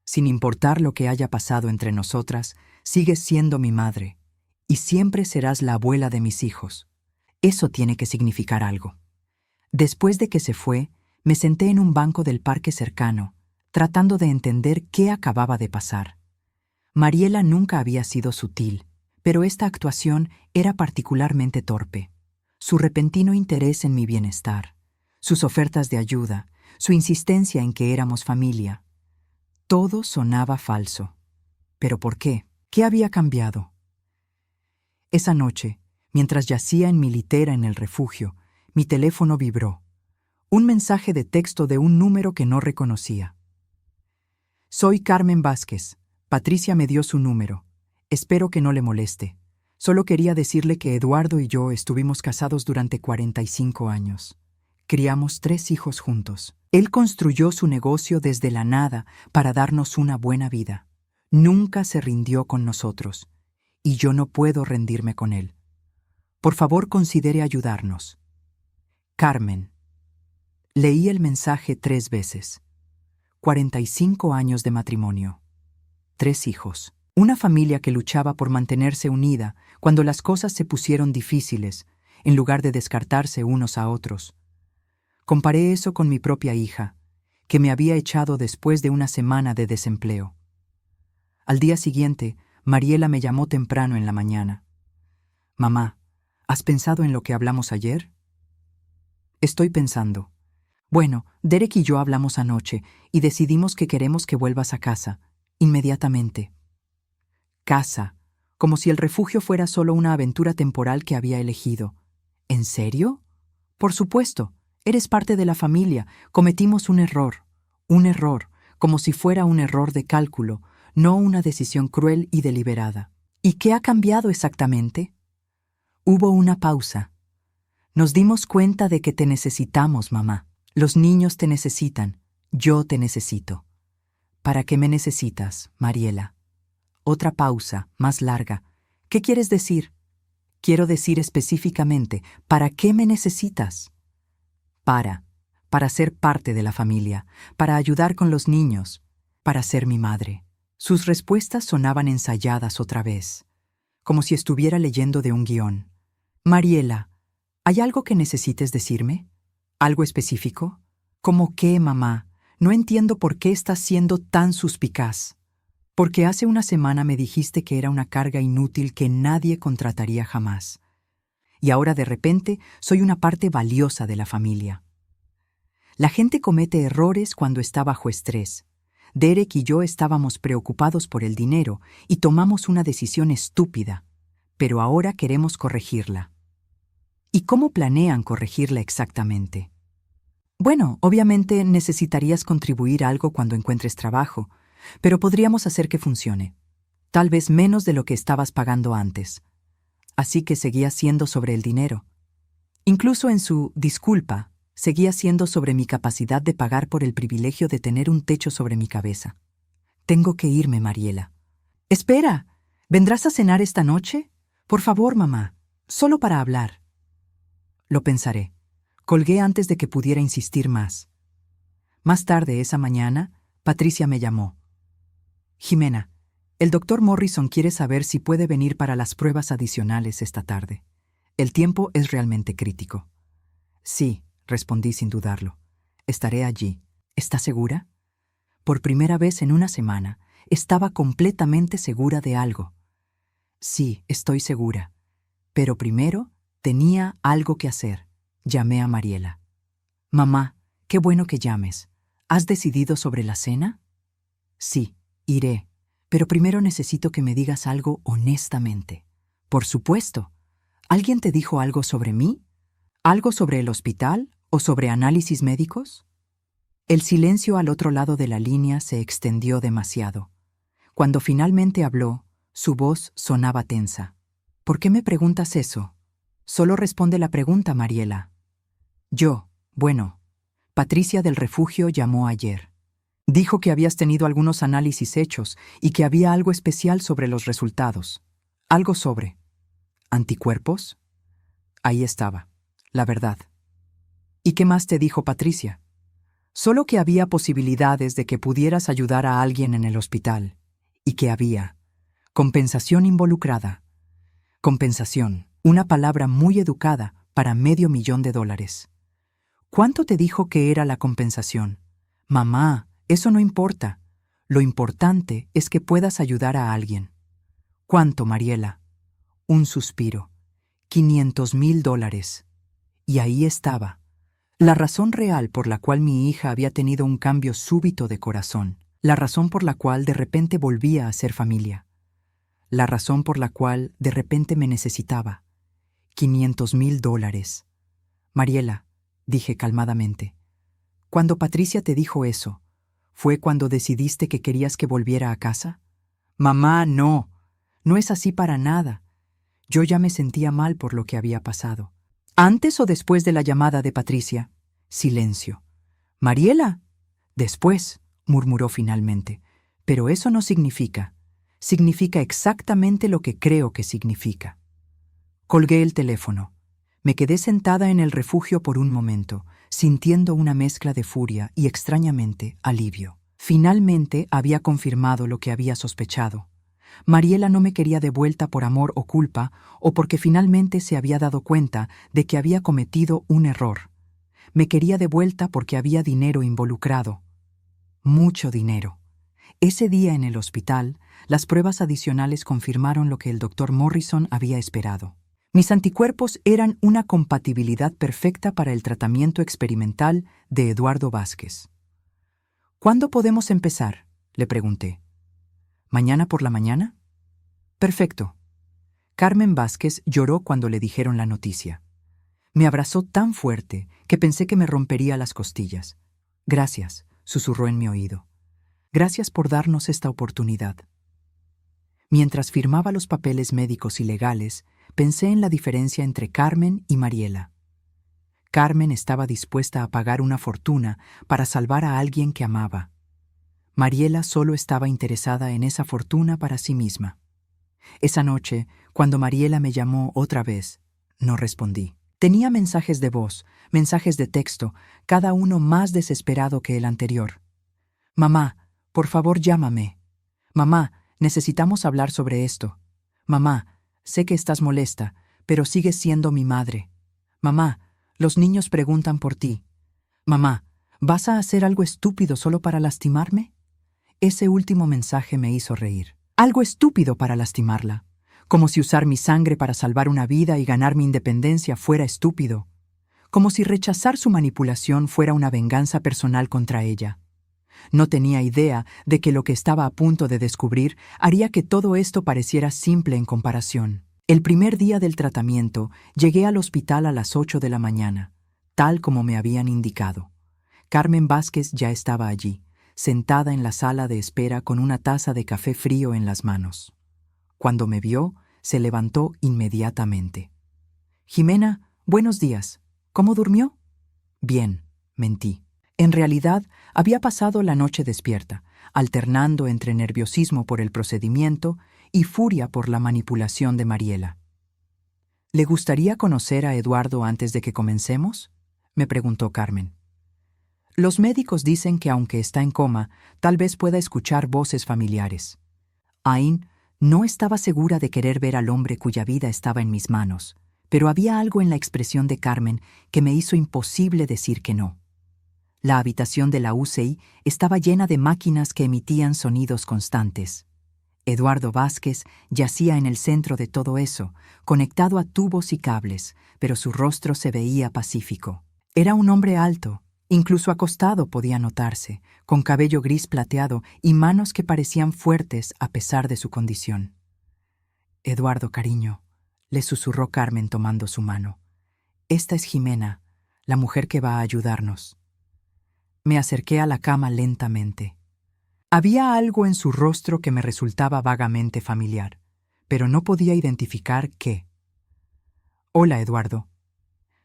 Sin importar lo que haya pasado entre nosotras, sigues siendo mi madre, y siempre serás la abuela de mis hijos. Eso tiene que significar algo. Después de que se fue, me senté en un banco del parque cercano, tratando de entender qué acababa de pasar. Mariela nunca había sido sutil, pero esta actuación era particularmente torpe. Su repentino interés en mi bienestar, sus ofertas de ayuda, su insistencia en que éramos familia. Todo sonaba falso. ¿Pero por qué? ¿Qué había cambiado? Esa noche, mientras yacía en mi litera en el refugio, mi teléfono vibró. Un mensaje de texto de un número que no reconocía. Soy Carmen Vázquez. Patricia me dio su número. Espero que no le moleste. Solo quería decirle que Eduardo y yo estuvimos casados durante 45 años. Criamos 3 hijos juntos. Él construyó su negocio desde la nada para darnos una buena vida. Nunca se rindió con nosotros. Y yo no puedo rendirme con él. Por favor, considere ayudarnos. Carmen. Leí el mensaje 3 veces. 45 años de matrimonio. 3 hijos. Una familia que luchaba por mantenerse unida cuando las cosas se pusieron difíciles, en lugar de descartarse unos a otros. Comparé eso con mi propia hija, que me había echado después de una semana de desempleo. Al día siguiente, Mariela me llamó temprano en la mañana. Mamá, ¿has pensado en lo que hablamos ayer? Estoy pensando. Bueno, Derek y yo hablamos anoche y decidimos que queremos que vuelvas a casa, inmediatamente. Casa, como si el refugio fuera solo una aventura temporal que había elegido. ¿En serio? Por supuesto, eres parte de la familia, cometimos un error, como si fuera un error de cálculo, no una decisión cruel y deliberada. ¿Y qué ha cambiado exactamente? Hubo una pausa. Nos dimos cuenta de que te necesitamos, mamá. Los niños te necesitan, yo te necesito. ¿Para qué me necesitas, Mariela? Otra pausa, más larga. ¿Qué quieres decir? Quiero decir específicamente, ¿para qué me necesitas? Para ser parte de la familia, para ayudar con los niños, para ser mi madre. Sus respuestas sonaban ensayadas otra vez, como si estuviera leyendo de un guión. Mariela, ¿hay algo que necesites decirme? ¿Algo específico? ¿Cómo qué, mamá? No entiendo por qué estás siendo tan suspicaz. Porque hace una semana me dijiste que era una carga inútil que nadie contrataría jamás. Y ahora de repente soy una parte valiosa de la familia. La gente comete errores cuando está bajo estrés. Derek y yo estábamos preocupados por el dinero y tomamos una decisión estúpida, pero ahora queremos corregirla. ¿Y cómo planean corregirla exactamente? Bueno, obviamente necesitarías contribuir algo cuando encuentres trabajo, pero podríamos hacer que funcione. Tal vez menos de lo que estabas pagando antes. Así que seguía siendo sobre el dinero. Incluso en su disculpa, seguía siendo sobre mi capacidad de pagar por el privilegio de tener un techo sobre mi cabeza. Tengo que irme, Mariela. Espera, ¿vendrás a cenar esta noche? Por favor, mamá, solo para hablar. Lo pensaré. Colgué antes de que pudiera insistir más. Más tarde esa mañana, Patricia me llamó. Jimena, el doctor Morrison quiere saber si puede venir para las pruebas adicionales esta tarde. El tiempo es realmente crítico. Sí, respondí sin dudarlo. Estaré allí. ¿Estás segura? Por primera vez en una semana, estaba completamente segura de algo. Sí, estoy segura. Pero primero tenía algo que hacer. Llamé a Mariela. Mamá, qué bueno que llames. ¿Has decidido sobre la cena? Sí, iré. Pero primero necesito que me digas algo honestamente. Por supuesto. ¿Alguien te dijo algo sobre mí? ¿Algo sobre el hospital o sobre análisis médicos? El silencio al otro lado de la línea se extendió demasiado. Cuando finalmente habló, su voz sonaba tensa. ¿Por qué me preguntas eso? Solo responde la pregunta, Mariela. Patricia del refugio llamó ayer. Dijo que habías tenido algunos análisis hechos y que había algo especial sobre los resultados. Algo sobre ¿anticuerpos? Ahí estaba, la verdad. ¿Y qué más te dijo Patricia? Solo que había posibilidades de que pudieras ayudar a alguien en el hospital, y que había compensación involucrada. Compensación, una palabra muy educada para $500,000. ¿Cuánto te dijo que era la compensación? Mamá, eso no importa. Lo importante es que puedas ayudar a alguien. ¿Cuánto, Mariela? Un suspiro. $500,000. Y ahí estaba. La razón real por la cual mi hija había tenido un cambio súbito de corazón. La razón por la cual de repente volvía a ser familia. La razón por la cual de repente me necesitaba. $500,000. Mariela, dije calmadamente. Cuando Patricia te dijo eso, ¿fue cuando decidiste que querías que volviera a casa? Mamá, no. No es así para nada. Yo ya me sentía mal por lo que había pasado. ¿Antes o después de la llamada de Patricia? Silencio. Mariela. Después, murmuró finalmente. Pero eso no significa. Significa exactamente lo que creo que significa. Colgué el teléfono. Me quedé sentada en el refugio por un momento, sintiendo una mezcla de furia y, extrañamente, alivio. Finalmente había confirmado lo que había sospechado. Mariela no me quería de vuelta por amor o culpa, o porque finalmente se había dado cuenta de que había cometido un error. Me quería de vuelta porque había dinero involucrado. Mucho dinero. Ese día en el hospital, las pruebas adicionales confirmaron lo que el doctor Morrison había esperado. Mis anticuerpos eran una compatibilidad perfecta para el tratamiento experimental de Eduardo Vázquez. ¿Cuándo podemos empezar?, le pregunté. ¿Mañana por la mañana? Perfecto. Carmen Vázquez lloró cuando le dijeron la noticia. Me abrazó tan fuerte que pensé que me rompería las costillas. Gracias, susurró en mi oído. Gracias por darnos esta oportunidad. Mientras firmaba los papeles médicos y legales, pensé en la diferencia entre Carmen y Mariela. Carmen estaba dispuesta a pagar una fortuna para salvar a alguien que amaba. Mariela solo estaba interesada en esa fortuna para sí misma. Esa noche, cuando Mariela me llamó otra vez, no respondí. Tenía mensajes de voz, mensajes de texto, cada uno más desesperado que el anterior. Mamá, por favor llámame. Mamá, necesitamos hablar sobre esto. Mamá, sé que estás molesta, pero sigues siendo mi madre. Mamá, los niños preguntan por ti. Mamá, ¿vas a hacer algo estúpido solo para lastimarme? Ese último mensaje me hizo reír. Algo estúpido para lastimarla. Como si usar mi sangre para salvar una vida y ganar mi independencia fuera estúpido. Como si rechazar su manipulación fuera una venganza personal contra ella. No tenía idea de que lo que estaba a punto de descubrir haría que todo esto pareciera simple en comparación. El primer día del tratamiento, llegué al hospital a las 8 de la mañana, tal como me habían indicado. Carmen Vázquez ya estaba allí, sentada en la sala de espera con una taza de café frío en las manos. Cuando me vio, se levantó inmediatamente. «Jimena, buenos días. ¿Cómo durmió?» «Bien», mentí. En realidad, había pasado la noche despierta, alternando entre nerviosismo por el procedimiento y furia por la manipulación de Mariela. «¿Le gustaría conocer a Eduardo antes de que comencemos?», me preguntó Carmen. Los médicos dicen que aunque está en coma, tal vez pueda escuchar voces familiares. Ain no estaba segura de querer ver al hombre cuya vida estaba en mis manos, pero había algo en la expresión de Carmen que me hizo imposible decir que no. La habitación de la UCI estaba llena de máquinas que emitían sonidos constantes. Eduardo Vázquez yacía en el centro de todo eso, conectado a tubos y cables, pero su rostro se veía pacífico. Era un hombre alto, incluso acostado podía notarse, con cabello gris plateado y manos que parecían fuertes a pesar de su condición. «Eduardo, cariño», le susurró Carmen tomando su mano. «Esta es Jimena, la mujer que va a ayudarnos». Me acerqué a la cama lentamente. Había algo en su rostro que me resultaba vagamente familiar, pero no podía identificar qué. «Hola, Eduardo»,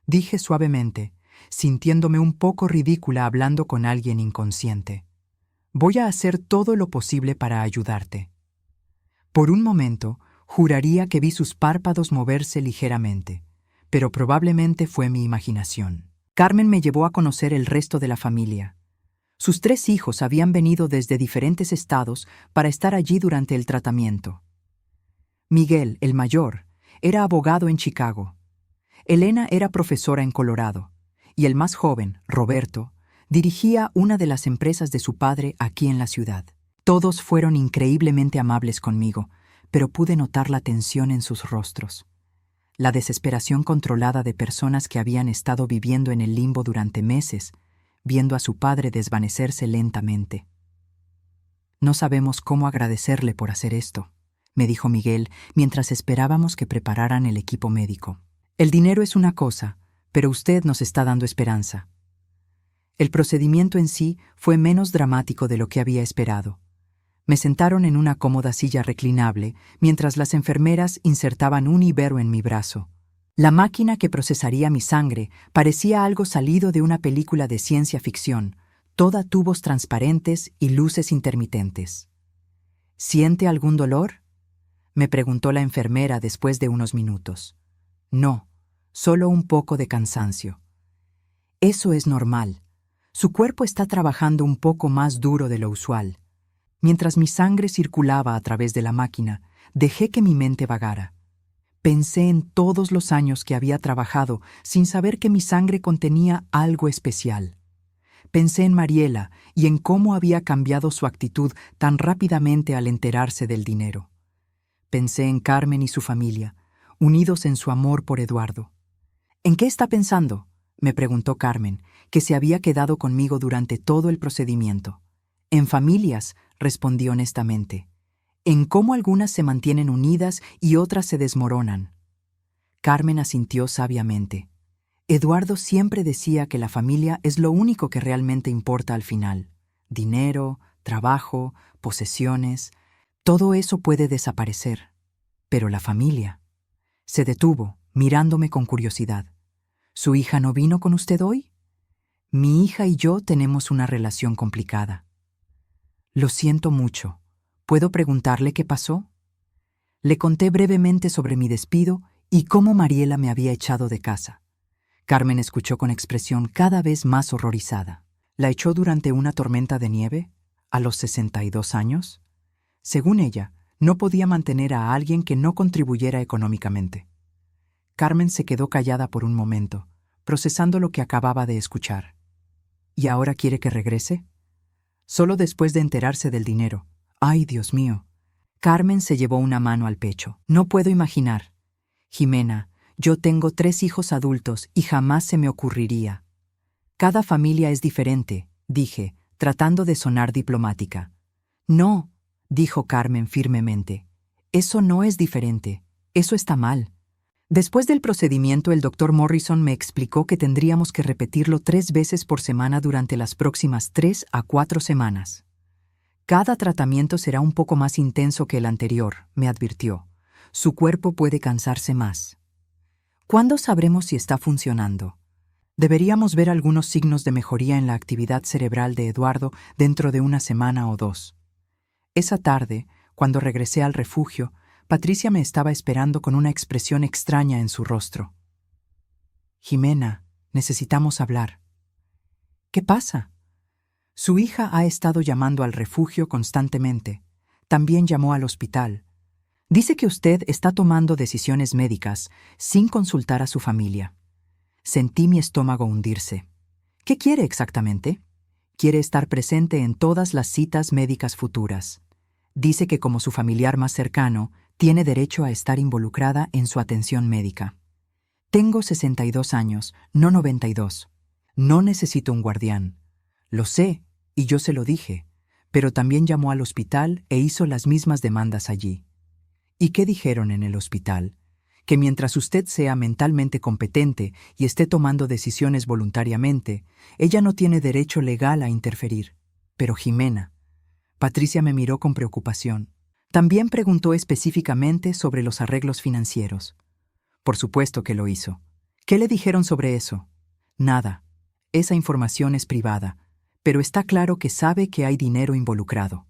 dije suavemente, sintiéndome un poco ridícula hablando con alguien inconsciente. «Voy a hacer todo lo posible para ayudarte». Por un momento, juraría que vi sus párpados moverse ligeramente, pero probablemente fue mi imaginación. Carmen me llevó a conocer el resto de la familia. Sus 3 hijos habían venido desde diferentes estados para estar allí durante el tratamiento. Miguel, el mayor, era abogado en Chicago. Elena era profesora en Colorado. Y el más joven, Roberto, dirigía una de las empresas de su padre aquí en la ciudad. Todos fueron increíblemente amables conmigo, pero pude notar la tensión en sus rostros. La desesperación controlada de personas que habían estado viviendo en el limbo durante meses, viendo a su padre desvanecerse lentamente. «No sabemos cómo agradecerle por hacer esto», me dijo Miguel mientras esperábamos que prepararan el equipo médico. «El dinero es una cosa, pero usted nos está dando esperanza». El procedimiento en sí fue menos dramático de lo que había esperado. Me sentaron en una cómoda silla reclinable mientras las enfermeras insertaban un ibero en mi brazo. La máquina que procesaría mi sangre parecía algo salido de una película de ciencia ficción, toda tubos transparentes y luces intermitentes. «¿Siente algún dolor?», me preguntó la enfermera después de unos minutos. «No, solo un poco de cansancio». «Eso es normal. Su cuerpo está trabajando un poco más duro de lo usual». Mientras mi sangre circulaba a través de la máquina, dejé que mi mente vagara. Pensé en todos los años que había trabajado sin saber que mi sangre contenía algo especial. Pensé en Mariela y en cómo había cambiado su actitud tan rápidamente al enterarse del dinero. Pensé en Carmen y su familia, unidos en su amor por Eduardo. «¿En qué está pensando?», me preguntó Carmen, que se había quedado conmigo durante todo el procedimiento. «En familias», respondí honestamente. «En cómo algunas se mantienen unidas y otras se desmoronan». Carmen asintió sabiamente. Eduardo siempre decía que la familia es lo único que realmente importa al final. Dinero, trabajo, posesiones, todo eso puede desaparecer. Pero la familia. Se detuvo, mirándome con curiosidad. «¿Su hija no vino con usted hoy?» «Mi hija y yo tenemos una relación complicada». «Lo siento mucho. ¿Puedo preguntarle qué pasó?». Le conté brevemente sobre mi despido y cómo Mariela me había echado de casa. Carmen escuchó con expresión cada vez más horrorizada. ¿La echó durante una tormenta de nieve? ¿A los 62 años? Según ella, no podía mantener a alguien que no contribuyera económicamente. Carmen se quedó callada por un momento, procesando lo que acababa de escuchar. ¿Y ahora quiere que regrese? Solo después de enterarse del dinero. ¡Ay, Dios mío! Carmen se llevó una mano al pecho. No puedo imaginar. Jimena, yo tengo 3 hijos adultos y jamás se me ocurriría. Cada familia es diferente, dije, tratando de sonar diplomática. No, dijo Carmen firmemente. Eso no es diferente. Eso está mal. Después del procedimiento, el doctor Morrison me explicó que tendríamos que repetirlo 3 veces por semana durante las próximas 3 a 4 semanas. Cada tratamiento será un poco más intenso que el anterior, me advirtió. Su cuerpo puede cansarse más. ¿Cuándo sabremos si está funcionando? Deberíamos ver algunos signos de mejoría en la actividad cerebral de Eduardo dentro de una semana o 2. Esa tarde, cuando regresé al refugio, Patricia me estaba esperando con una expresión extraña en su rostro. Jimena, necesitamos hablar. ¿Qué pasa? Su hija ha estado llamando al refugio constantemente. También llamó al hospital. Dice que usted está tomando decisiones médicas sin consultar a su familia. Sentí mi estómago hundirse. ¿Qué quiere exactamente? Quiere estar presente en todas las citas médicas futuras. Dice que como su familiar más cercano, tiene derecho a estar involucrada en su atención médica. Tengo 62 años, no 92. No necesito un guardián. Lo sé, y yo se lo dije, pero también llamó al hospital e hizo las mismas demandas allí. ¿Y qué dijeron en el hospital? Que mientras usted sea mentalmente competente y esté tomando decisiones voluntariamente, ella no tiene derecho legal a interferir. Pero Jimena. Patricia me miró con preocupación. También preguntó específicamente sobre los arreglos financieros. Por supuesto que lo hizo. ¿Qué le dijeron sobre eso? Nada. Esa información es privada, pero está claro que sabe que hay dinero involucrado.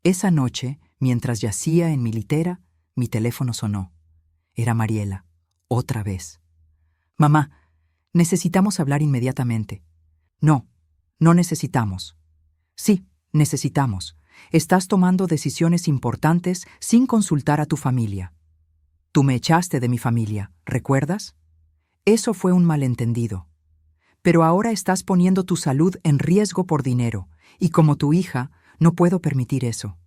Esa noche, mientras yacía en mi litera, mi teléfono sonó. Era Mariela, otra vez. Mamá, necesitamos hablar inmediatamente. No, no necesitamos. Sí, necesitamos. Estás tomando decisiones importantes sin consultar a tu familia. Tú me echaste de mi familia, ¿recuerdas? Eso fue un malentendido. Pero ahora estás poniendo tu salud en riesgo por dinero, y como tu hija, no puedo permitir eso.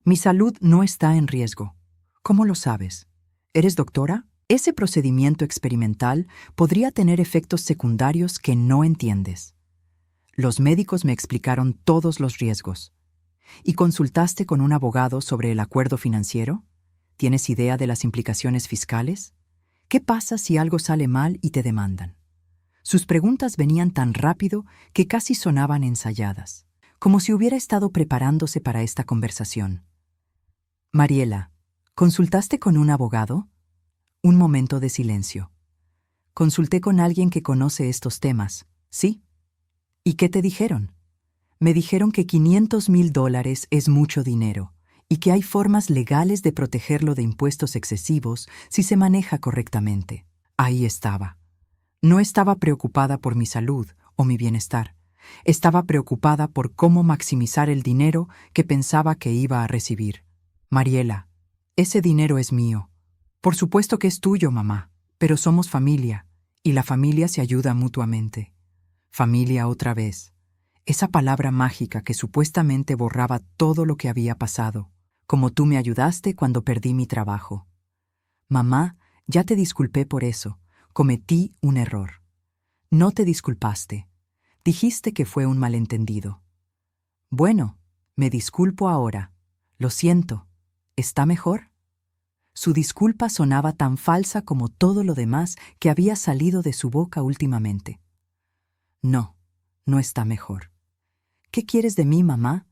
Mi salud no está en riesgo. ¿Cómo lo sabes? ¿Eres doctora? Ese procedimiento experimental podría tener efectos secundarios que no entiendes. Los médicos me explicaron todos los riesgos. ¿Y consultaste con un abogado sobre el acuerdo financiero? ¿Tienes idea de las implicaciones fiscales? ¿Qué pasa si algo sale mal y te demandan? Sus preguntas venían tan rápido que casi sonaban ensayadas, como si hubiera estado preparándose para esta conversación. Mariela, ¿consultaste con un abogado? Un momento de silencio. Consulté con alguien que conoce estos temas, ¿sí? ¿Y qué te dijeron? Me dijeron que $500,000 es mucho dinero y que hay formas legales de protegerlo de impuestos excesivos si se maneja correctamente. Ahí estaba. No estaba preocupada por mi salud o mi bienestar. Estaba preocupada por cómo maximizar el dinero que pensaba que iba a recibir. Mariela, ese dinero es mío. Por supuesto que es tuyo, mamá, pero somos familia, y la familia se ayuda mutuamente. Familia otra vez. Esa palabra mágica que supuestamente borraba todo lo que había pasado, como tú me ayudaste cuando perdí mi trabajo. Mamá, ya te disculpé por eso. Cometí un error. No te disculpaste. Dijiste que fue un malentendido. Bueno, me disculpo ahora. Lo siento. ¿Está mejor? Su disculpa sonaba tan falsa como todo lo demás que había salido de su boca últimamente. No, no está mejor. ¿Qué quieres de mí, mamá?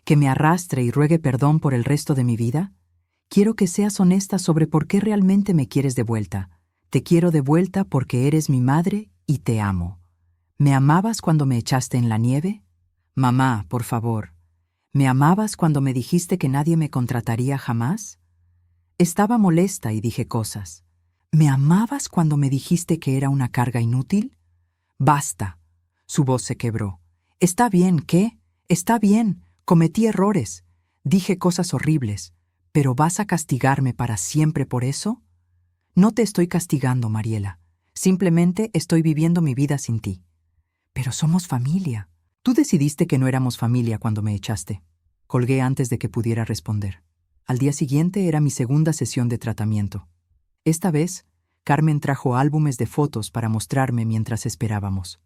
¿Que me arrastre y ruegue perdón por el resto de mi vida? Quiero que seas honesta sobre por qué realmente me quieres de vuelta. Te quiero de vuelta porque eres mi madre y te amo. ¿Me amabas cuando me echaste en la nieve? Mamá, por favor. ¿Me amabas cuando me dijiste que nadie me contrataría jamás? Estaba molesta y dije cosas. ¿Me amabas cuando me dijiste que era una carga inútil? Basta. Su voz se quebró. Está bien, ¿qué? Está bien. Cometí errores. Dije cosas horribles. ¿Pero vas a castigarme para siempre por eso? No te estoy castigando, Mariela. Simplemente estoy viviendo mi vida sin ti. Pero somos familia. Tú decidiste que no éramos familia cuando me echaste. Colgué antes de que pudiera responder. Al día siguiente era mi segunda sesión de tratamiento. Esta vez, Carmen trajo álbumes de fotos para mostrarme mientras esperábamos.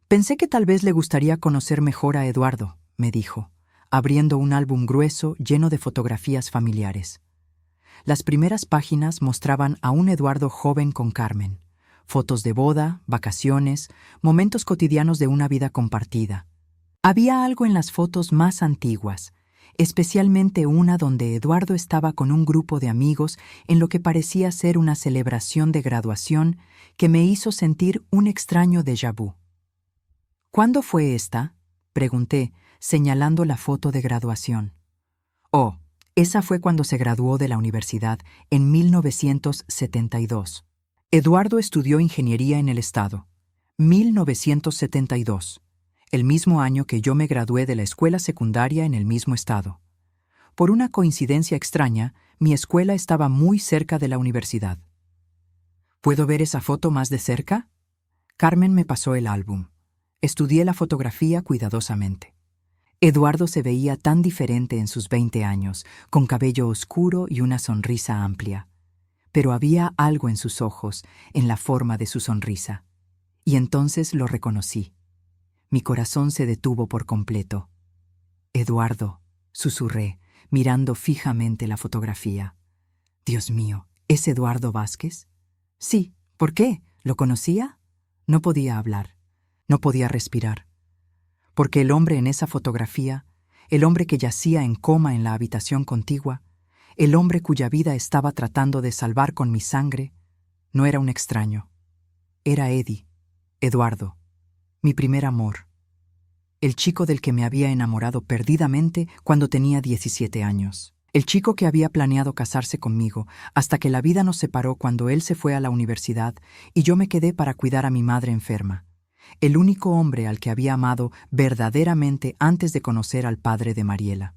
Pensé que tal vez le gustaría conocer mejor a Eduardo, me dijo, abriendo un álbum grueso lleno de fotografías familiares. Las primeras páginas mostraban a un Eduardo joven con Carmen. Fotos de boda, vacaciones, momentos cotidianos de una vida compartida. Había algo en las fotos más antiguas, especialmente una donde Eduardo estaba con un grupo de amigos en lo que parecía ser una celebración de graduación que me hizo sentir un extraño déjà vu. ¿Cuándo fue esta?, pregunté, señalando la foto de graduación. Oh, esa fue cuando se graduó de la universidad en 1972. Eduardo estudió ingeniería en el estado. 1972. El mismo año que yo me gradué de la escuela secundaria en el mismo estado. Por una coincidencia extraña, mi escuela estaba muy cerca de la universidad. ¿Puedo ver esa foto más de cerca? Carmen me pasó el álbum. Estudié la fotografía cuidadosamente. Eduardo se veía tan diferente en sus 20 años, con cabello oscuro y una sonrisa amplia. Pero había algo en sus ojos, en la forma de su sonrisa. Y entonces lo reconocí. Mi corazón se detuvo por completo. Eduardo, susurré, mirando fijamente la fotografía. Dios mío, ¿es Eduardo Vázquez? Sí, ¿por qué? ¿Lo conocía? No podía hablar, no podía respirar. Porque el hombre en esa fotografía, el hombre que yacía en coma en la habitación contigua, el hombre cuya vida estaba tratando de salvar con mi sangre, no era un extraño. Era Eddie, Eduardo, mi primer amor. El chico del que me había enamorado perdidamente cuando tenía 17 años. El chico que había planeado casarse conmigo hasta que la vida nos separó cuando él se fue a la universidad y yo me quedé para cuidar a mi madre enferma. El único hombre al que había amado verdaderamente antes de conocer al padre de Mariela.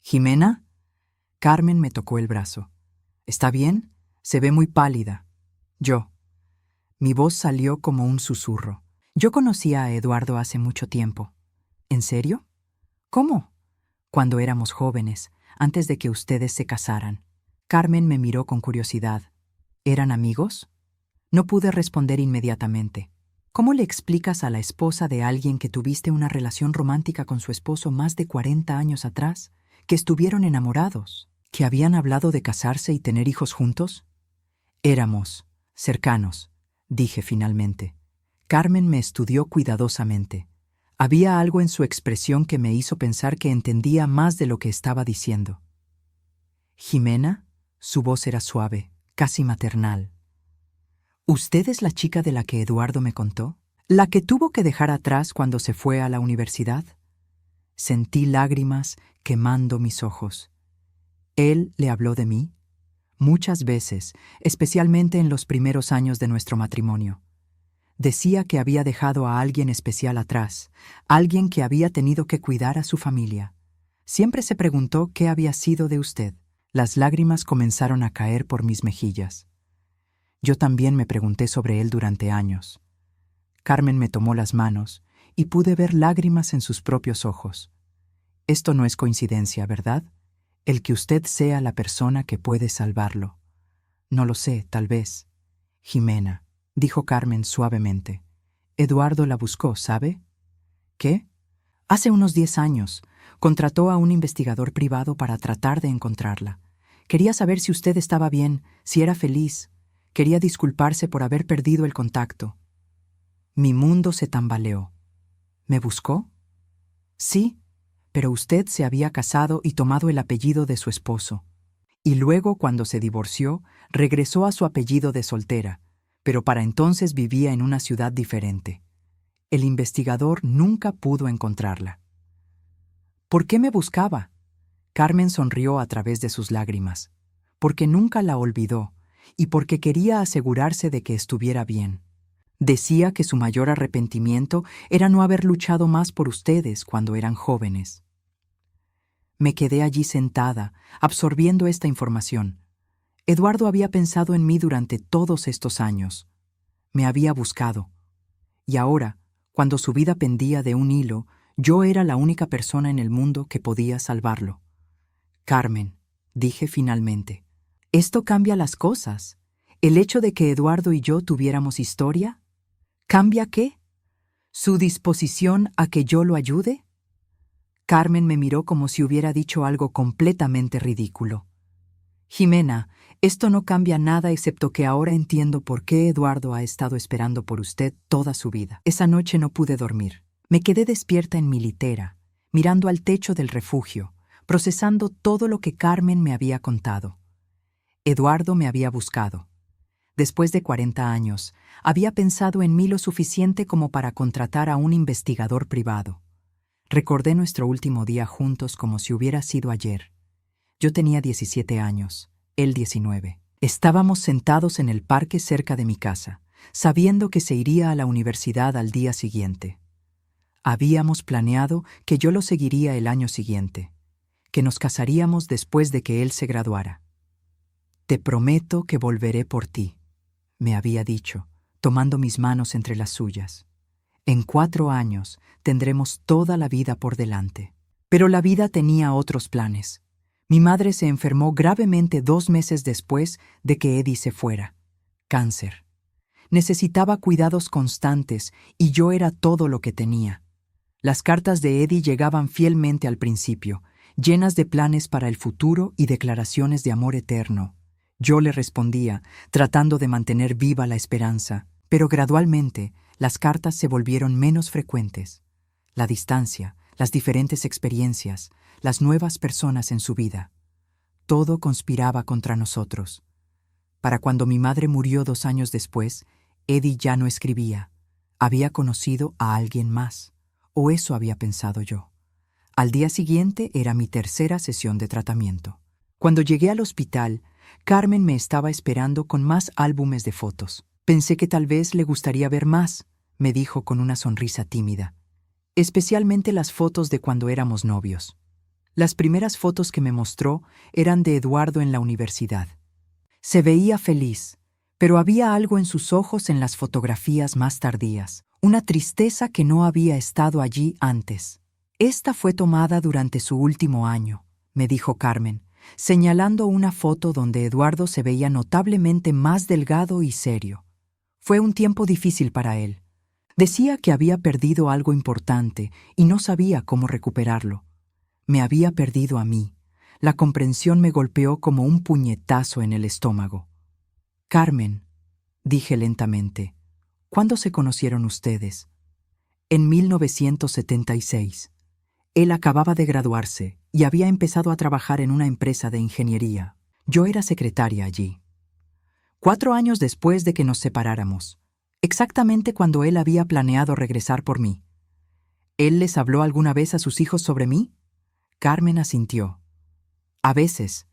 ¿Jimena? Carmen me tocó el brazo. ¿Está bien? Se ve muy pálida. Yo. Mi voz salió como un susurro. Yo conocía a Eduardo hace mucho tiempo. ¿En serio? ¿Cómo? Cuando éramos jóvenes, antes de que ustedes se casaran. Carmen me miró con curiosidad. ¿Eran amigos? No pude responder inmediatamente. ¿Cómo le explicas a la esposa de alguien que tuviste una relación romántica con su esposo más de 40 años atrás, que estuvieron enamorados, que habían hablado de casarse y tener hijos juntos? Éramos cercanos, dije finalmente. Carmen me estudió cuidadosamente. Había algo en su expresión que me hizo pensar que entendía más de lo que estaba diciendo. ¿Jimena? Su voz era suave, casi maternal. ¿Usted es la chica de la que Eduardo me contó? ¿La que tuvo que dejar atrás cuando se fue a la universidad? Sentí lágrimas quemando mis ojos. ¿Él le habló de mí? Muchas veces, especialmente en los primeros años de nuestro matrimonio. Decía que había dejado a alguien especial atrás, alguien que había tenido que cuidar a su familia. Siempre se preguntó qué había sido de usted. Las lágrimas comenzaron a caer por mis mejillas. Yo también me pregunté sobre él durante años. Carmen me tomó las manos y pude ver lágrimas en sus propios ojos. Esto no es coincidencia, ¿verdad? El que usted sea la persona que puede salvarlo. No lo sé, tal vez. Jimena, dijo Carmen suavemente. Eduardo la buscó, ¿sabe? ¿Qué? Hace unos 10 años. Contrató a un investigador privado para tratar de encontrarla. Quería saber si usted estaba bien, si era feliz. Quería disculparse por haber perdido el contacto. Mi mundo se tambaleó. ¿Me buscó? Sí, pero usted se había casado y tomado el apellido de su esposo. Y luego, cuando se divorció, regresó a su apellido de soltera, pero para entonces vivía en una ciudad diferente. El investigador nunca pudo encontrarla. ¿Por qué me buscaba? Carmen sonrió a través de sus lágrimas. porque nunca la olvidó y porque quería asegurarse de que estuviera bien. Decía que su mayor arrepentimiento era no haber luchado más por ustedes cuando eran jóvenes. Me quedé allí sentada, absorbiendo esta información. Eduardo había pensado en mí durante todos estos años. Me había buscado. Y ahora, cuando su vida pendía de un hilo, yo era la única persona en el mundo que podía salvarlo. Carmen, dije finalmente, esto cambia las cosas. El hecho de que Eduardo y yo tuviéramos historia, ¿cambia qué? ¿Su disposición a que yo lo ayude? Carmen me miró como si hubiera dicho algo completamente ridículo. Jimena, esto no cambia nada excepto que ahora entiendo por qué Eduardo ha estado esperando por usted toda su vida. Esa noche no pude dormir. Me quedé despierta en mi litera, mirando al techo del refugio, procesando todo lo que Carmen me había contado. Eduardo me había buscado. Después de 40 años, había pensado en mí lo suficiente como para contratar a un investigador privado. Recordé nuestro último día juntos como si hubiera sido ayer. Yo tenía 17 años, él 19. Estábamos sentados en el parque cerca de mi casa, sabiendo que se iría a la universidad al día siguiente. Habíamos planeado que yo lo seguiría el año siguiente, que nos casaríamos después de que él se graduara. Te prometo que volveré por ti, me había dicho, tomando mis manos entre las suyas. En 4 años tendremos toda la vida por delante. Pero la vida tenía otros planes. Mi madre se enfermó gravemente 2 meses después de que Eddie se fuera. Cáncer. Necesitaba cuidados constantes y yo era todo lo que tenía. Las cartas de Eddie llegaban fielmente al principio, llenas de planes para el futuro y declaraciones de amor eterno. Yo le respondía, tratando de mantener viva la esperanza, pero gradualmente las cartas se volvieron menos frecuentes. La distancia, las diferentes experiencias, las nuevas personas en su vida. Todo conspiraba contra nosotros. Para cuando mi madre murió 2 años después, Eddie ya no escribía. Había conocido a alguien más, o eso había pensado yo. Al día siguiente era mi 3ª sesión de tratamiento. Cuando llegué al hospital, Carmen me estaba esperando con más álbumes de fotos. Pensé que tal vez le gustaría ver más, me dijo con una sonrisa tímida. Especialmente las fotos de cuando éramos novios. Las primeras fotos que me mostró eran de Eduardo en la universidad. Se veía feliz, pero había algo en sus ojos en las fotografías más tardías, una tristeza que no había estado allí antes. Esta fue tomada durante su último año, me dijo Carmen, señalando una foto donde Eduardo se veía notablemente más delgado y serio. Fue un tiempo difícil para él. Decía que había perdido algo importante y no sabía cómo recuperarlo. Me había perdido a mí. La comprensión me golpeó como un puñetazo en el estómago. Carmen, dije lentamente, ¿cuándo se conocieron ustedes? En 1976. Él acababa de graduarse y había empezado a trabajar en una empresa de ingeniería. Yo era secretaria allí. 4 años después de que nos separáramos, exactamente cuando él había planeado regresar por mí. ¿Él les habló alguna vez a sus hijos sobre mí? Carmen asintió. A veces,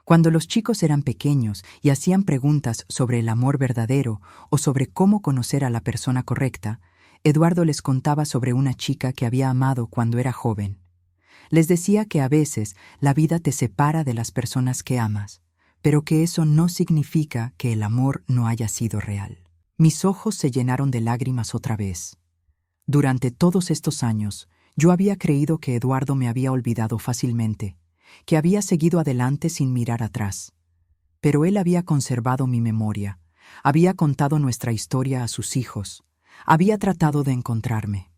cuando los chicos eran pequeños y hacían preguntas sobre el amor verdadero o sobre cómo conocer a la persona correcta, Eduardo les contaba sobre una chica que había amado cuando era joven. Les decía que a veces la vida te separa de las personas que amas, pero que eso no significa que el amor no haya sido real. Mis ojos se llenaron de lágrimas otra vez. Durante todos estos años, yo había creído que Eduardo me había olvidado fácilmente, que había seguido adelante sin mirar atrás. Pero él había conservado mi memoria, había contado nuestra historia a sus hijos, había tratado de encontrarme.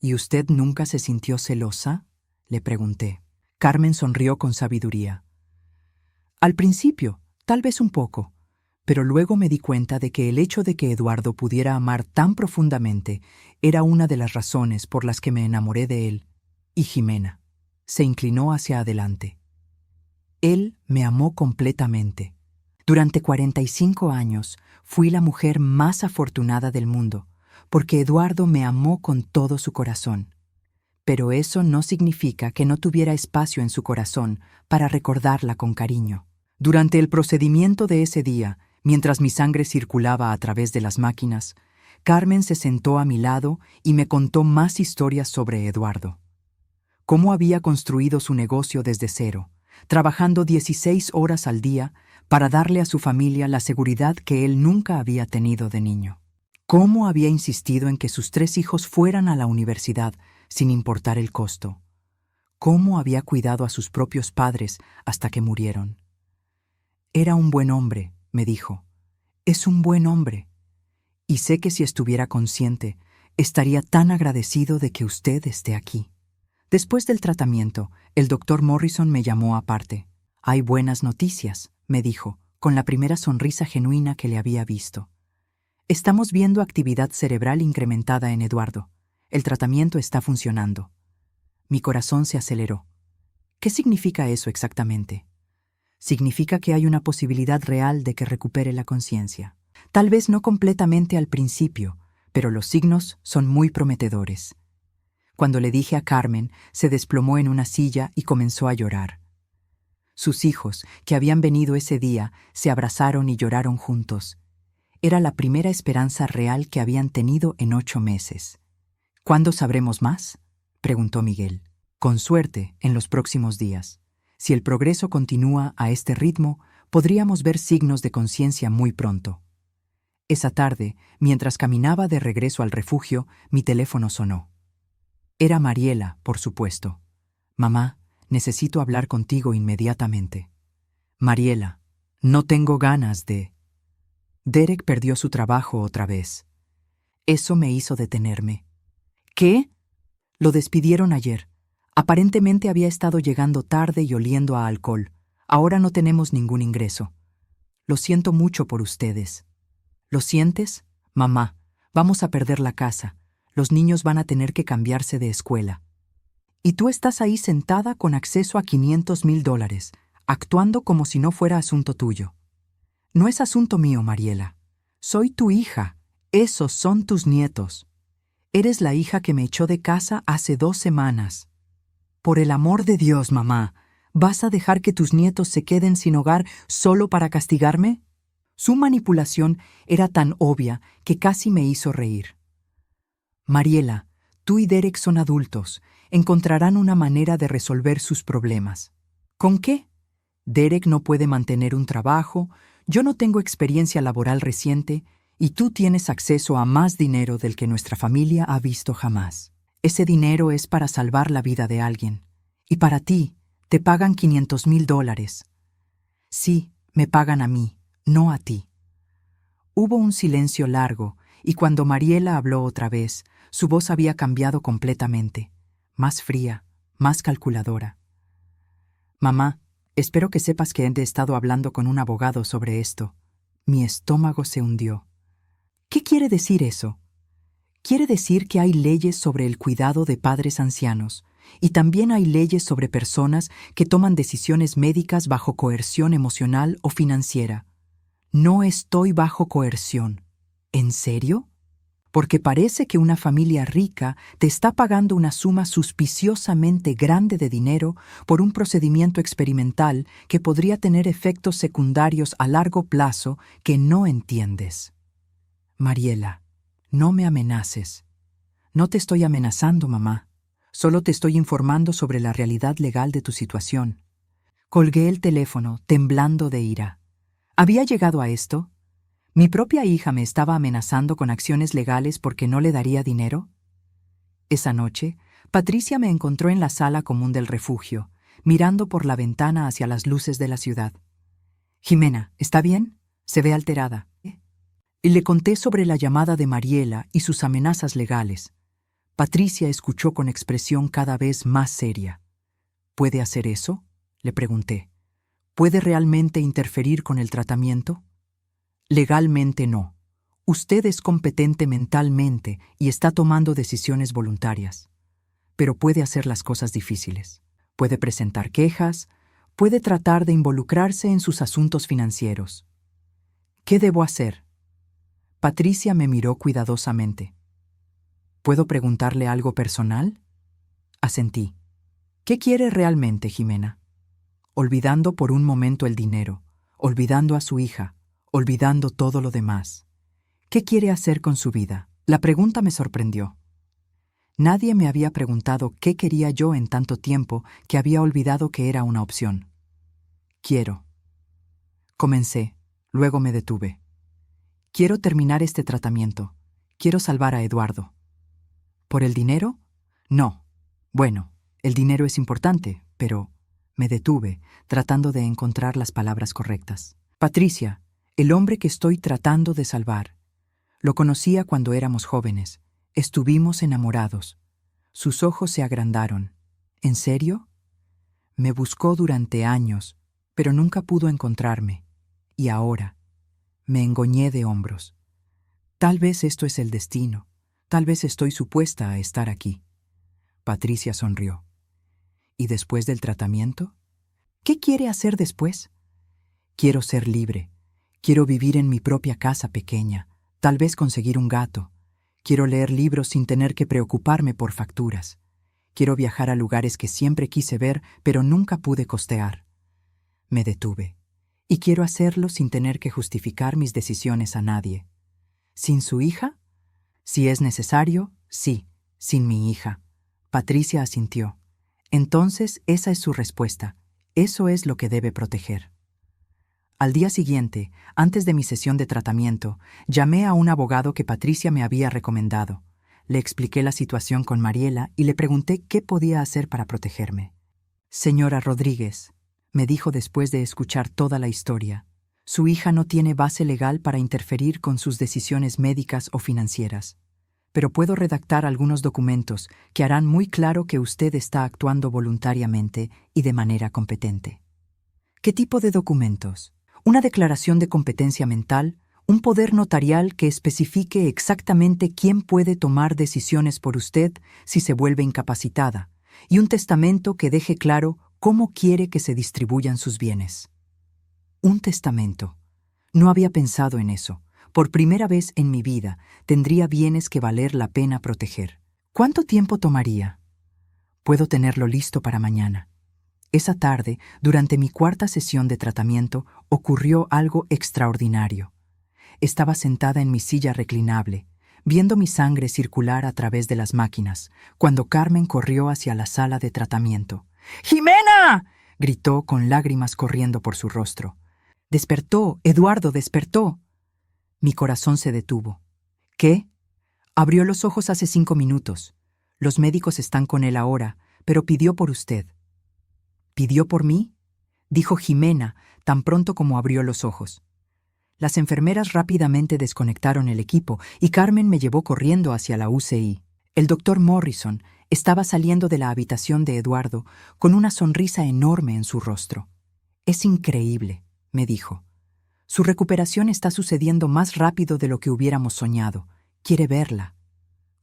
¿Y usted nunca se sintió celosa?, le pregunté. Carmen sonrió con sabiduría. Al principio, tal vez un poco, pero luego me di cuenta de que el hecho de que Eduardo pudiera amar tan profundamente era una de las razones por las que me enamoré de él. Y Jimena se inclinó hacia adelante. Él me amó completamente. Durante 45 años fui la mujer más afortunada del mundo, porque Eduardo me amó con todo su corazón. Pero eso no significa que no tuviera espacio en su corazón para recordarla con cariño. Durante el procedimiento de ese día, mientras mi sangre circulaba a través de las máquinas, Carmen se sentó a mi lado y me contó más historias sobre Eduardo. Cómo había construido su negocio desde cero, trabajando 16 horas al día para darle a su familia la seguridad que él nunca había tenido de niño. Cómo había insistido en que sus 3 hijos fueran a la universidad sin importar el costo. Cómo había cuidado a sus propios padres hasta que murieron. Era un buen hombre, me dijo. Es un buen hombre. Y sé que si estuviera consciente, estaría tan agradecido de que usted esté aquí. Después del tratamiento, el doctor Morrison me llamó aparte. Hay buenas noticias, me dijo, con la primera sonrisa genuina que le había visto. Estamos viendo actividad cerebral incrementada en Eduardo. El tratamiento está funcionando. Mi corazón se aceleró. ¿Qué significa eso exactamente? Significa que hay una posibilidad real de que recupere la conciencia. Tal vez no completamente al principio, pero los signos son muy prometedores. Cuando le dije a Carmen, se desplomó en una silla y comenzó a llorar. Sus hijos, que habían venido ese día, se abrazaron y lloraron juntos. Era la primera esperanza real que habían tenido en 8 meses. ¿Cuándo sabremos más?, preguntó Miguel. Con suerte, en los próximos días. Si el progreso continúa a este ritmo, podríamos ver signos de conciencia muy pronto. Esa tarde, mientras caminaba de regreso al refugio, mi teléfono sonó. Era Mariela, por supuesto. Mamá, necesito hablar contigo inmediatamente. Mariela, no tengo ganas de... Derek perdió su trabajo otra vez. Eso me hizo detenerme. ¿Qué? Lo despidieron ayer. Aparentemente había estado llegando tarde y oliendo a alcohol. Ahora no tenemos ningún ingreso. Lo siento mucho por ustedes. ¿Lo sientes? Mamá, vamos a perder la casa. Los niños van a tener que cambiarse de escuela. Y tú estás ahí sentada con acceso a $500,000, actuando como si no fuera asunto tuyo. No es asunto mío, Mariela. Soy tu hija. Esos son tus nietos. Eres la hija que me echó de casa hace 2 semanas. Por el amor de Dios, mamá, ¿vas a dejar que tus nietos se queden sin hogar solo para castigarme? Su manipulación era tan obvia que casi me hizo reír. Mariela, tú y Derek son adultos. Encontrarán una manera de resolver sus problemas. ¿Con qué? Derek no puede mantener un trabajo, yo no tengo experiencia laboral reciente y tú tienes acceso a más dinero del que nuestra familia ha visto jamás. Ese dinero es para salvar la vida de alguien. Y para ti, te pagan $500,000. Sí, me pagan a mí, no a ti. Hubo un silencio largo y cuando Mariela habló otra vez, su voz había cambiado completamente, más fría, más calculadora. Mamá, espero que sepas que he estado hablando con un abogado sobre esto. Mi estómago se hundió. ¿Qué quiere decir eso? Quiere decir que hay leyes sobre el cuidado de padres ancianos y también hay leyes sobre personas que toman decisiones médicas bajo coerción emocional o financiera. No estoy bajo coerción. ¿En serio? Porque parece que una familia rica te está pagando una suma suspiciosamente grande de dinero por un procedimiento experimental que podría tener efectos secundarios a largo plazo que no entiendes. Mariela, no me amenaces. No te estoy amenazando, mamá. Solo te estoy informando sobre la realidad legal de tu situación. Colgué el teléfono, temblando de ira. ¿Había llegado a esto? ¿Mi propia hija me estaba amenazando con acciones legales porque no le daría dinero? Esa noche, Patricia me encontró en la sala común del refugio, mirando por la ventana hacia las luces de la ciudad. «Jimena, ¿está bien? Se ve alterada». Y le conté sobre la llamada de Mariela y sus amenazas legales. Patricia escuchó con expresión cada vez más seria. «¿Puede hacer eso?», le pregunté. «¿Puede realmente interferir con el tratamiento?» Legalmente no. Usted es competente mentalmente y está tomando decisiones voluntarias. Pero puede hacer las cosas difíciles. Puede presentar quejas, puede tratar de involucrarse en sus asuntos financieros. ¿Qué debo hacer? Patricia me miró cuidadosamente. ¿Puedo preguntarle algo personal? Asentí. ¿Qué quiere realmente, Jimena? Olvidando por un momento el dinero, olvidando a su hija, olvidando todo lo demás. ¿Qué quiere hacer con su vida? La pregunta me sorprendió. Nadie me había preguntado qué quería yo en tanto tiempo que había olvidado que era una opción. Quiero. Comencé, luego me detuve. Quiero terminar este tratamiento. Quiero salvar a Eduardo. ¿Por el dinero? No. Bueno, el dinero es importante, pero me detuve, tratando de encontrar las palabras correctas. Patricia, el hombre que estoy tratando de salvar. Lo conocía cuando éramos jóvenes. Estuvimos enamorados. Sus ojos se agrandaron. ¿En serio? Me buscó durante años, pero nunca pudo encontrarme. Y ahora, me engoñé de hombros. Tal vez esto es el destino. Tal vez estoy supuesta a estar aquí. Patricia sonrió. ¿Y después del tratamiento? ¿Qué quiere hacer después? Quiero ser libre. Quiero vivir en mi propia casa pequeña. Tal vez conseguir un gato. Quiero leer libros sin tener que preocuparme por facturas. Quiero viajar a lugares que siempre quise ver, pero nunca pude costear. Me detuve. Y quiero hacerlo sin tener que justificar mis decisiones a nadie. ¿Sin su hija? Si es necesario, sí, sin mi hija. Patricia asintió. Entonces esa es su respuesta. Eso es lo que debe proteger. Al día siguiente, antes de mi sesión de tratamiento, llamé a un abogado que Patricia me había recomendado. Le expliqué la situación con Mariela y le pregunté qué podía hacer para protegerme. Señora Rodríguez, me dijo después de escuchar toda la historia, su hija no tiene base legal para interferir con sus decisiones médicas o financieras, pero puedo redactar algunos documentos que harán muy claro que usted está actuando voluntariamente y de manera competente. ¿Qué tipo de documentos? Una declaración de competencia mental, un poder notarial que especifique exactamente quién puede tomar decisiones por usted si se vuelve incapacitada, y un testamento que deje claro cómo quiere que se distribuyan sus bienes. Un testamento. No había pensado en eso. Por primera vez en mi vida, tendría bienes que valer la pena proteger. ¿Cuánto tiempo tomaría? Puedo tenerlo listo para mañana. Esa tarde, durante mi cuarta sesión de tratamiento, ocurrió algo extraordinario. Estaba sentada en mi silla reclinable, viendo mi sangre circular a través de las máquinas, cuando Carmen corrió hacia la sala de tratamiento. ¡Jimena!, gritó con lágrimas corriendo por su rostro. ¡Despertó! ¡Eduardo despertó! Mi corazón se detuvo. ¿Qué? Abrió los ojos hace 5 minutos. Los médicos están con él ahora, pero pidió por usted. ¿Pidió por mí?, dijo Jimena tan pronto como abrió los ojos. Las enfermeras rápidamente desconectaron el equipo y Carmen me llevó corriendo hacia la UCI. El doctor Morrison estaba saliendo de la habitación de Eduardo con una sonrisa enorme en su rostro. «Es increíble», me dijo. «Su recuperación está sucediendo más rápido de lo que hubiéramos soñado. Quiere verla».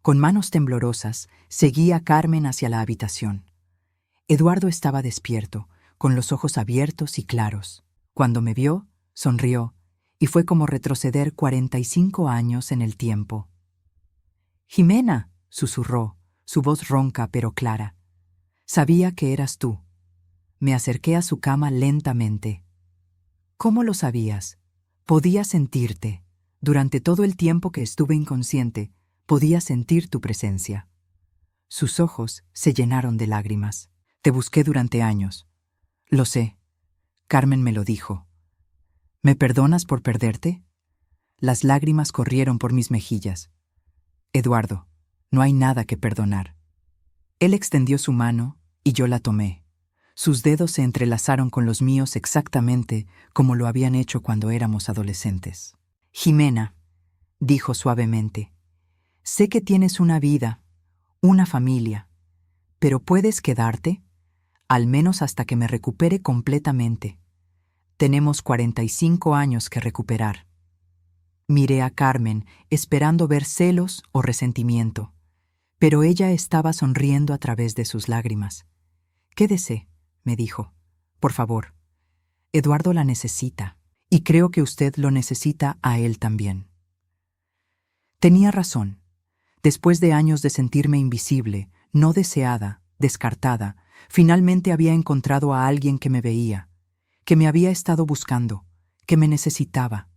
Con manos temblorosas, seguí a Carmen hacia la habitación. Eduardo estaba despierto, con los ojos abiertos y claros. Cuando me vio, sonrió, y fue como retroceder 45 años en el tiempo. «Jimena», susurró, su voz ronca pero clara. «Sabía que eras tú». Me acerqué a su cama lentamente. «¿Cómo lo sabías?» «Podía sentirte. Durante todo el tiempo que estuve inconsciente, podía sentir tu presencia». Sus ojos se llenaron de lágrimas. «Te busqué durante años». «Lo sé. Carmen me lo dijo». «¿Me perdonas por perderte?» Las lágrimas corrieron por mis mejillas. «Eduardo, no hay nada que perdonar». Él extendió su mano y yo la tomé. Sus dedos se entrelazaron con los míos exactamente como lo habían hecho cuando éramos adolescentes. «Jimena», dijo suavemente, «sé que tienes una vida, una familia, pero ¿puedes quedarte? Al menos hasta que me recupere completamente. Tenemos 45 años que recuperar». Miré a Carmen, esperando ver celos o resentimiento, pero ella estaba sonriendo a través de sus lágrimas. «Quédese», me dijo. «Por favor. Eduardo la necesita, y creo que usted lo necesita a él también». Tenía razón. Después de años de sentirme invisible, no deseada, descartada, finalmente había encontrado a alguien que me veía, que me había estado buscando, que me necesitaba.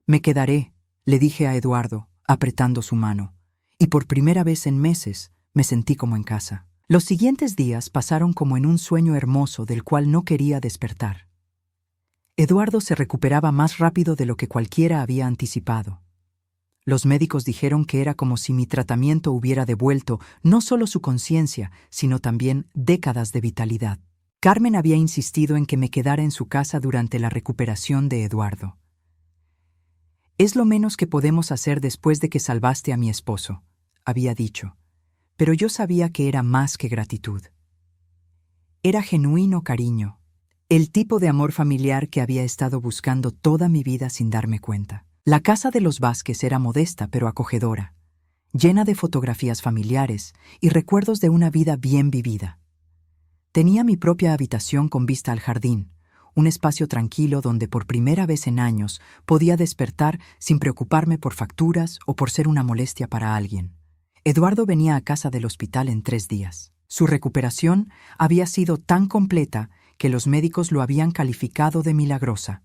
Me quedaré, le dije a Eduardo, apretando su mano, y por primera vez en meses me sentí como en casa. Los siguientes días pasaron como en un sueño hermoso del cual no quería despertar. Eduardo se recuperaba más rápido de lo que cualquiera había anticipado. Los médicos dijeron que era como si mi tratamiento hubiera devuelto no solo su conciencia, sino también décadas de vitalidad. Carmen había insistido en que me quedara en su casa durante la recuperación de Eduardo. «Es lo menos que podemos hacer después de que salvaste a mi esposo», había dicho, pero yo sabía que era más que gratitud. Era genuino cariño, el tipo de amor familiar que había estado buscando toda mi vida sin darme cuenta. La casa de los Vázquez era modesta pero acogedora, llena de fotografías familiares y recuerdos de una vida bien vivida. Tenía mi propia habitación con vista al jardín, un espacio tranquilo donde por primera vez en años podía despertar sin preocuparme por facturas o por ser una molestia para alguien. Eduardo venía a casa del hospital en 3 días. Su recuperación había sido tan completa que los médicos lo habían calificado de milagrosa.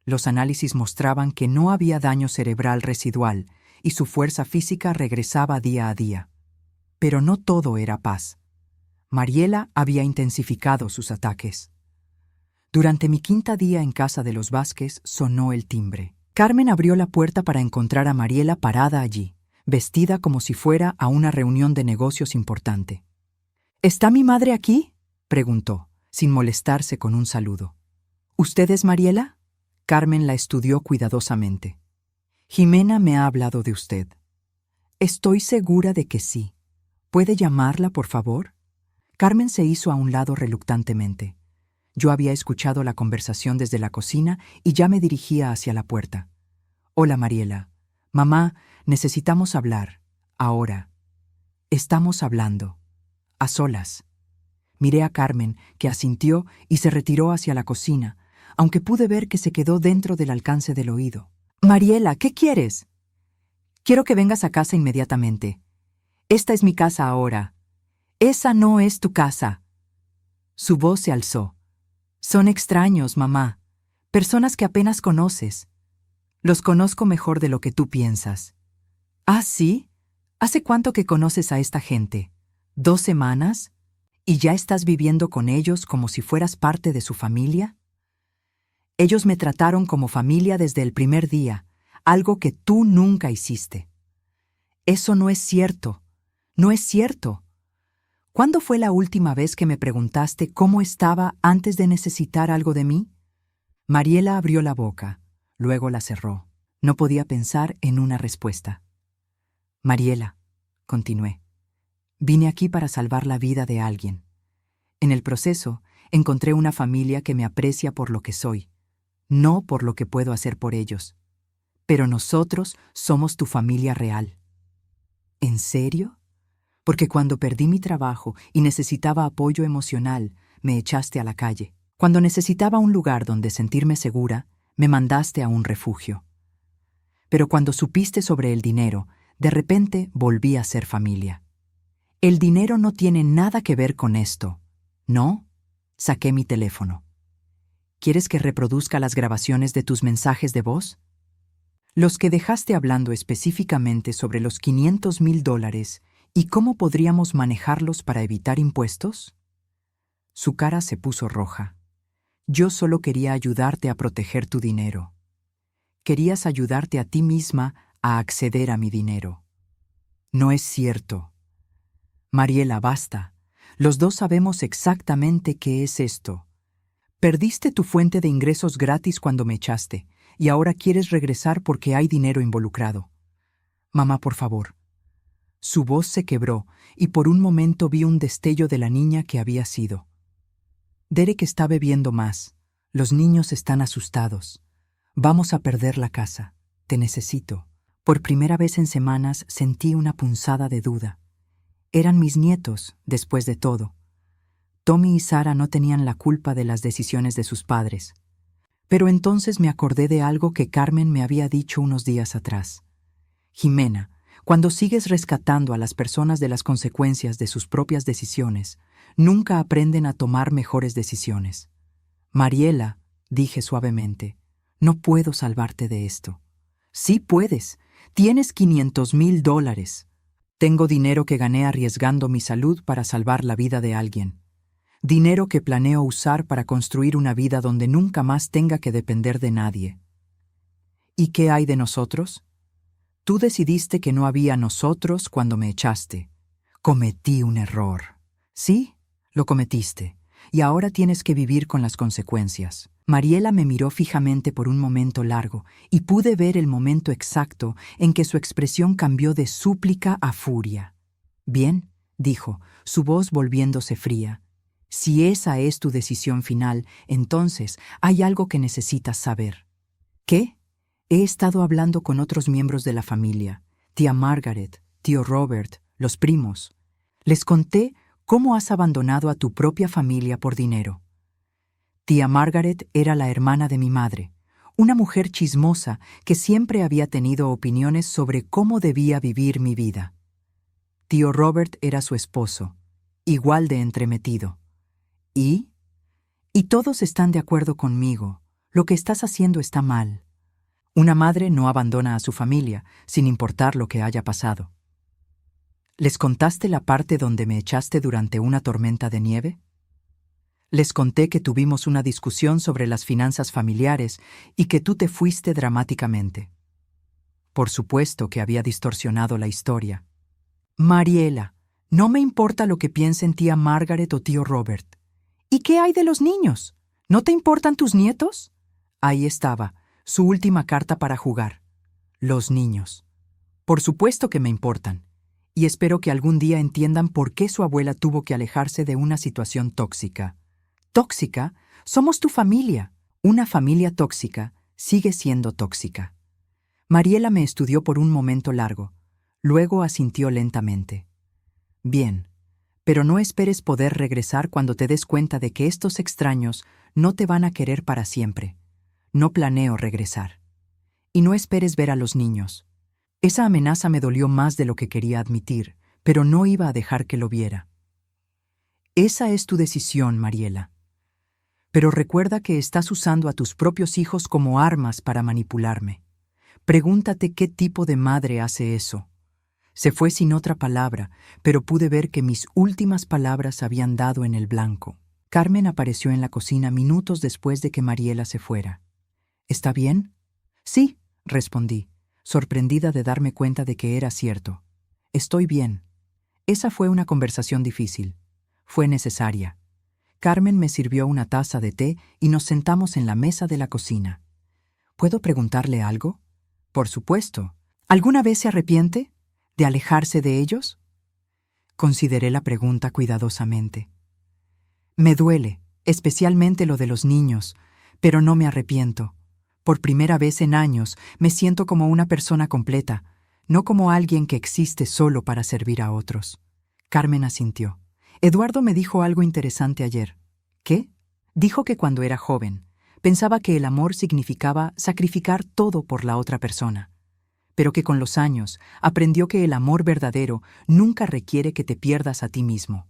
Los análisis mostraban que no había daño cerebral residual y su fuerza física regresaba día a día. Pero no todo era paz. Mariela había intensificado sus ataques. Durante mi 5.º día en casa de los Vázquez sonó el timbre. Carmen abrió la puerta para encontrar a Mariela parada allí, vestida como si fuera a una reunión de negocios importante. «¿Está mi madre aquí?», preguntó, sin molestarse con un saludo. «¿Usted es Mariela?». Carmen la estudió cuidadosamente. «Jimena me ha hablado de usted». «Estoy segura de que sí. ¿Puede llamarla, por favor?». Carmen se hizo a un lado reluctantemente. Yo había escuchado la conversación desde la cocina y ya me dirigía hacia la puerta. «Hola, Mariela. Mamá, necesitamos hablar. Ahora. Estamos hablando. A solas». Miré a Carmen, que asintió y se retiró hacia la cocina, aunque pude ver que se quedó dentro del alcance del oído. «Mariela, ¿qué quieres?». «Quiero que vengas a casa inmediatamente. Esta es mi casa ahora. Esa no es tu casa». Su voz se alzó. «Son extraños, mamá. Personas que apenas conoces. Los conozco mejor de lo que tú piensas». «¿Ah, sí? ¿Hace cuánto que conoces a esta gente? ¿2 semanas? ¿Y ya estás viviendo con ellos como si fueras parte de su familia?». «Ellos me trataron como familia desde el primer día, algo que tú nunca hiciste». «Eso no es cierto. No es cierto. ¿Cuándo fue la última vez que me preguntaste cómo estaba antes de necesitar algo de mí?». Mariela abrió la boca, luego la cerró. No podía pensar en una respuesta. «Mariela», continué, «vine aquí para salvar la vida de alguien. En el proceso, encontré una familia que me aprecia por lo que soy, no por lo que puedo hacer por ellos. Pero nosotros somos tu familia real». «¿En serio? Porque cuando perdí mi trabajo y necesitaba apoyo emocional, me echaste a la calle. Cuando necesitaba un lugar donde sentirme segura, me mandaste a un refugio. Pero cuando supiste sobre el dinero, de repente volví a ser familia. El dinero no tiene nada que ver con esto, ¿no?». Saqué mi teléfono. «¿Quieres que reproduzca las grabaciones de tus mensajes de voz? Los que dejaste hablando específicamente sobre los $500,000 ¿y cómo podríamos manejarlos para evitar impuestos?». Su cara se puso roja. «Yo solo quería ayudarte a proteger tu dinero. Querías ayudarte a ti misma a acceder a mi dinero». «No es cierto». «Mariela, basta. Los dos sabemos exactamente qué es esto. Perdiste tu fuente de ingresos gratis cuando me echaste, y ahora quieres regresar porque hay dinero involucrado. Mamá, por favor». Su voz se quebró y por un momento vi un destello de la niña que había sido. «Derek está bebiendo más. Los niños están asustados. Vamos a perder la casa. Te necesito». Por primera vez en semanas sentí una punzada de duda. Eran mis nietos, después de todo. Tommy y Sara no tenían la culpa de las decisiones de sus padres. Pero entonces me acordé de algo que Carmen me había dicho unos días atrás. «Jimena, cuando sigues rescatando a las personas de las consecuencias de sus propias decisiones, nunca aprenden a tomar mejores decisiones». Mariela dije suavemente. No puedo salvarte de esto. Sí puedes. Tienes $500,000. Tengo dinero que gané arriesgando mi salud para salvar la vida de alguien. Dinero que planeo usar para construir una vida donde nunca más tenga que depender de nadie. ¿Y qué hay de nosotros? Tú decidiste que no había nosotros cuando me echaste. Cometí un error. Sí, lo cometiste. Y ahora tienes que vivir con las consecuencias. Mariela me miró fijamente por un momento largo y pude ver el momento exacto en que su expresión cambió de súplica a furia. Bien, dijo, su voz volviéndose fría. Si esa es tu decisión final, entonces hay algo que necesitas saber. ¿Qué? He estado hablando con otros miembros de la familia, tía Margaret, tío Robert, los primos. Les conté cómo has abandonado a tu propia familia por dinero. Tía Margaret era la hermana de mi madre, una mujer chismosa que siempre había tenido opiniones sobre cómo debía vivir mi vida. Tío Robert era su esposo, igual de entremetido. ¿Y? Y todos están de acuerdo conmigo. Lo que estás haciendo está mal. Una madre no abandona a su familia, sin importar lo que haya pasado. ¿Les contaste la parte donde me echaste durante una tormenta de nieve? Les conté que tuvimos una discusión sobre las finanzas familiares y que tú te fuiste dramáticamente. Por supuesto que había distorsionado la historia. Mariela, no me importa lo que piensen tía Margaret o tío Robert. ¿Y qué hay de los niños? ¿No te importan tus nietos? Ahí estaba, su última carta para jugar. Los niños. Por supuesto que me importan. Y espero que algún día entiendan por qué su abuela tuvo que alejarse de una situación tóxica. ¿Tóxica? Somos tu familia. Una familia tóxica sigue siendo tóxica. Mariela me estudió por un momento largo. Luego asintió lentamente. Bien, pero no esperes poder regresar cuando te des cuenta de que estos extraños no te van a querer para siempre. No planeo regresar. Y no esperes ver a los niños. Esa amenaza me dolió más de lo que quería admitir, pero no iba a dejar que lo viera. Esa es tu decisión, Mariela. Pero recuerda que estás usando a tus propios hijos como armas para manipularme. Pregúntate qué tipo de madre hace eso. Se fue sin otra palabra, pero pude ver que mis últimas palabras habían dado en el blanco. Carmen apareció en la cocina minutos después de que Mariela se fuera. ¿Está bien? Sí, respondí, sorprendida de darme cuenta de que era cierto. Estoy bien. Esa fue una conversación difícil. Fue necesaria. Carmen me sirvió una taza de té y nos sentamos en la mesa de la cocina. ¿Puedo preguntarle algo? Por supuesto. ¿Alguna vez se arrepiente de alejarse de ellos? Consideré la pregunta cuidadosamente. Me duele, especialmente lo de los niños, pero no me arrepiento. Por primera vez en años me siento como una persona completa, no como alguien que existe solo para servir a otros. Carmen asintió. Eduardo me dijo algo interesante ayer. ¿Qué? Dijo que cuando era joven, pensaba que el amor significaba sacrificar todo por la otra persona, pero que con los años aprendió que el amor verdadero nunca requiere que te pierdas a ti mismo.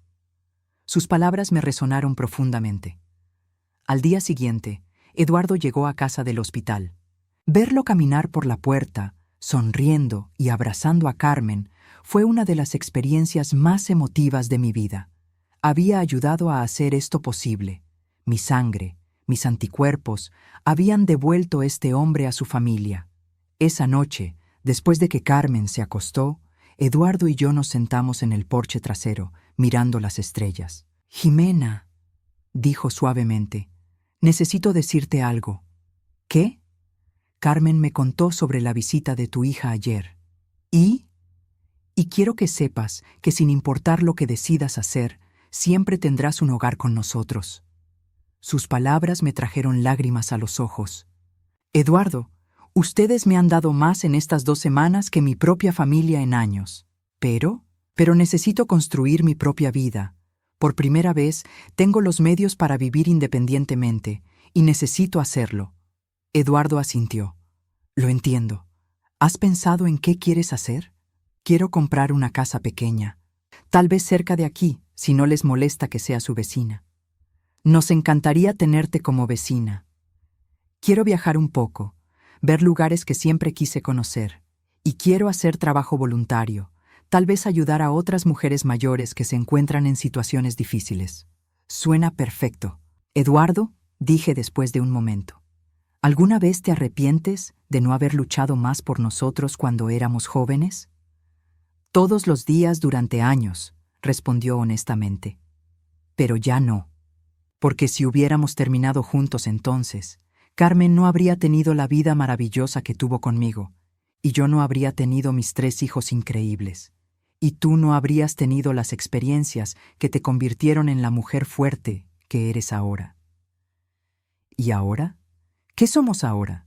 Sus palabras me resonaron profundamente. Al día siguiente, Eduardo llegó a casa del hospital. Verlo caminar por la puerta, sonriendo y abrazando a Carmen, fue una de las experiencias más emotivas de mi vida. Había ayudado a hacer esto posible. Mi sangre, mis anticuerpos, habían devuelto este hombre a su familia. Esa noche, después de que Carmen se acostó, Eduardo y yo nos sentamos en el porche trasero, mirando las estrellas. «Jimena», dijo suavemente, «necesito decirte algo». «¿Qué?» Carmen me contó sobre la visita de tu hija ayer. ¿Y? Y quiero que sepas que sin importar lo que decidas hacer, siempre tendrás un hogar con nosotros. Sus palabras me trajeron lágrimas a los ojos. Eduardo, ustedes me han dado más en estas 2 semanas que mi propia familia en años. Pero necesito construir mi propia vida. Por primera vez, tengo los medios para vivir independientemente, y necesito hacerlo. Eduardo asintió. Lo entiendo. ¿Has pensado en qué quieres hacer? Quiero comprar una casa pequeña, tal vez cerca de aquí, si no les molesta que sea su vecina. Nos encantaría tenerte como vecina. Quiero viajar un poco, ver lugares que siempre quise conocer, y quiero hacer trabajo voluntario, tal vez ayudar a otras mujeres mayores que se encuentran en situaciones difíciles. Suena perfecto. Eduardo, dije después de un momento. ¿Alguna vez te arrepientes de no haber luchado más por nosotros cuando éramos jóvenes? Todos los días durante años, respondió honestamente. Pero ya no. Porque si hubiéramos terminado juntos entonces, Carmen no habría tenido la vida maravillosa que tuvo conmigo, y yo no habría tenido mis 3 hijos increíbles, y tú no habrías tenido las experiencias que te convirtieron en la mujer fuerte que eres ahora. ¿Y ahora? ¿Qué somos ahora?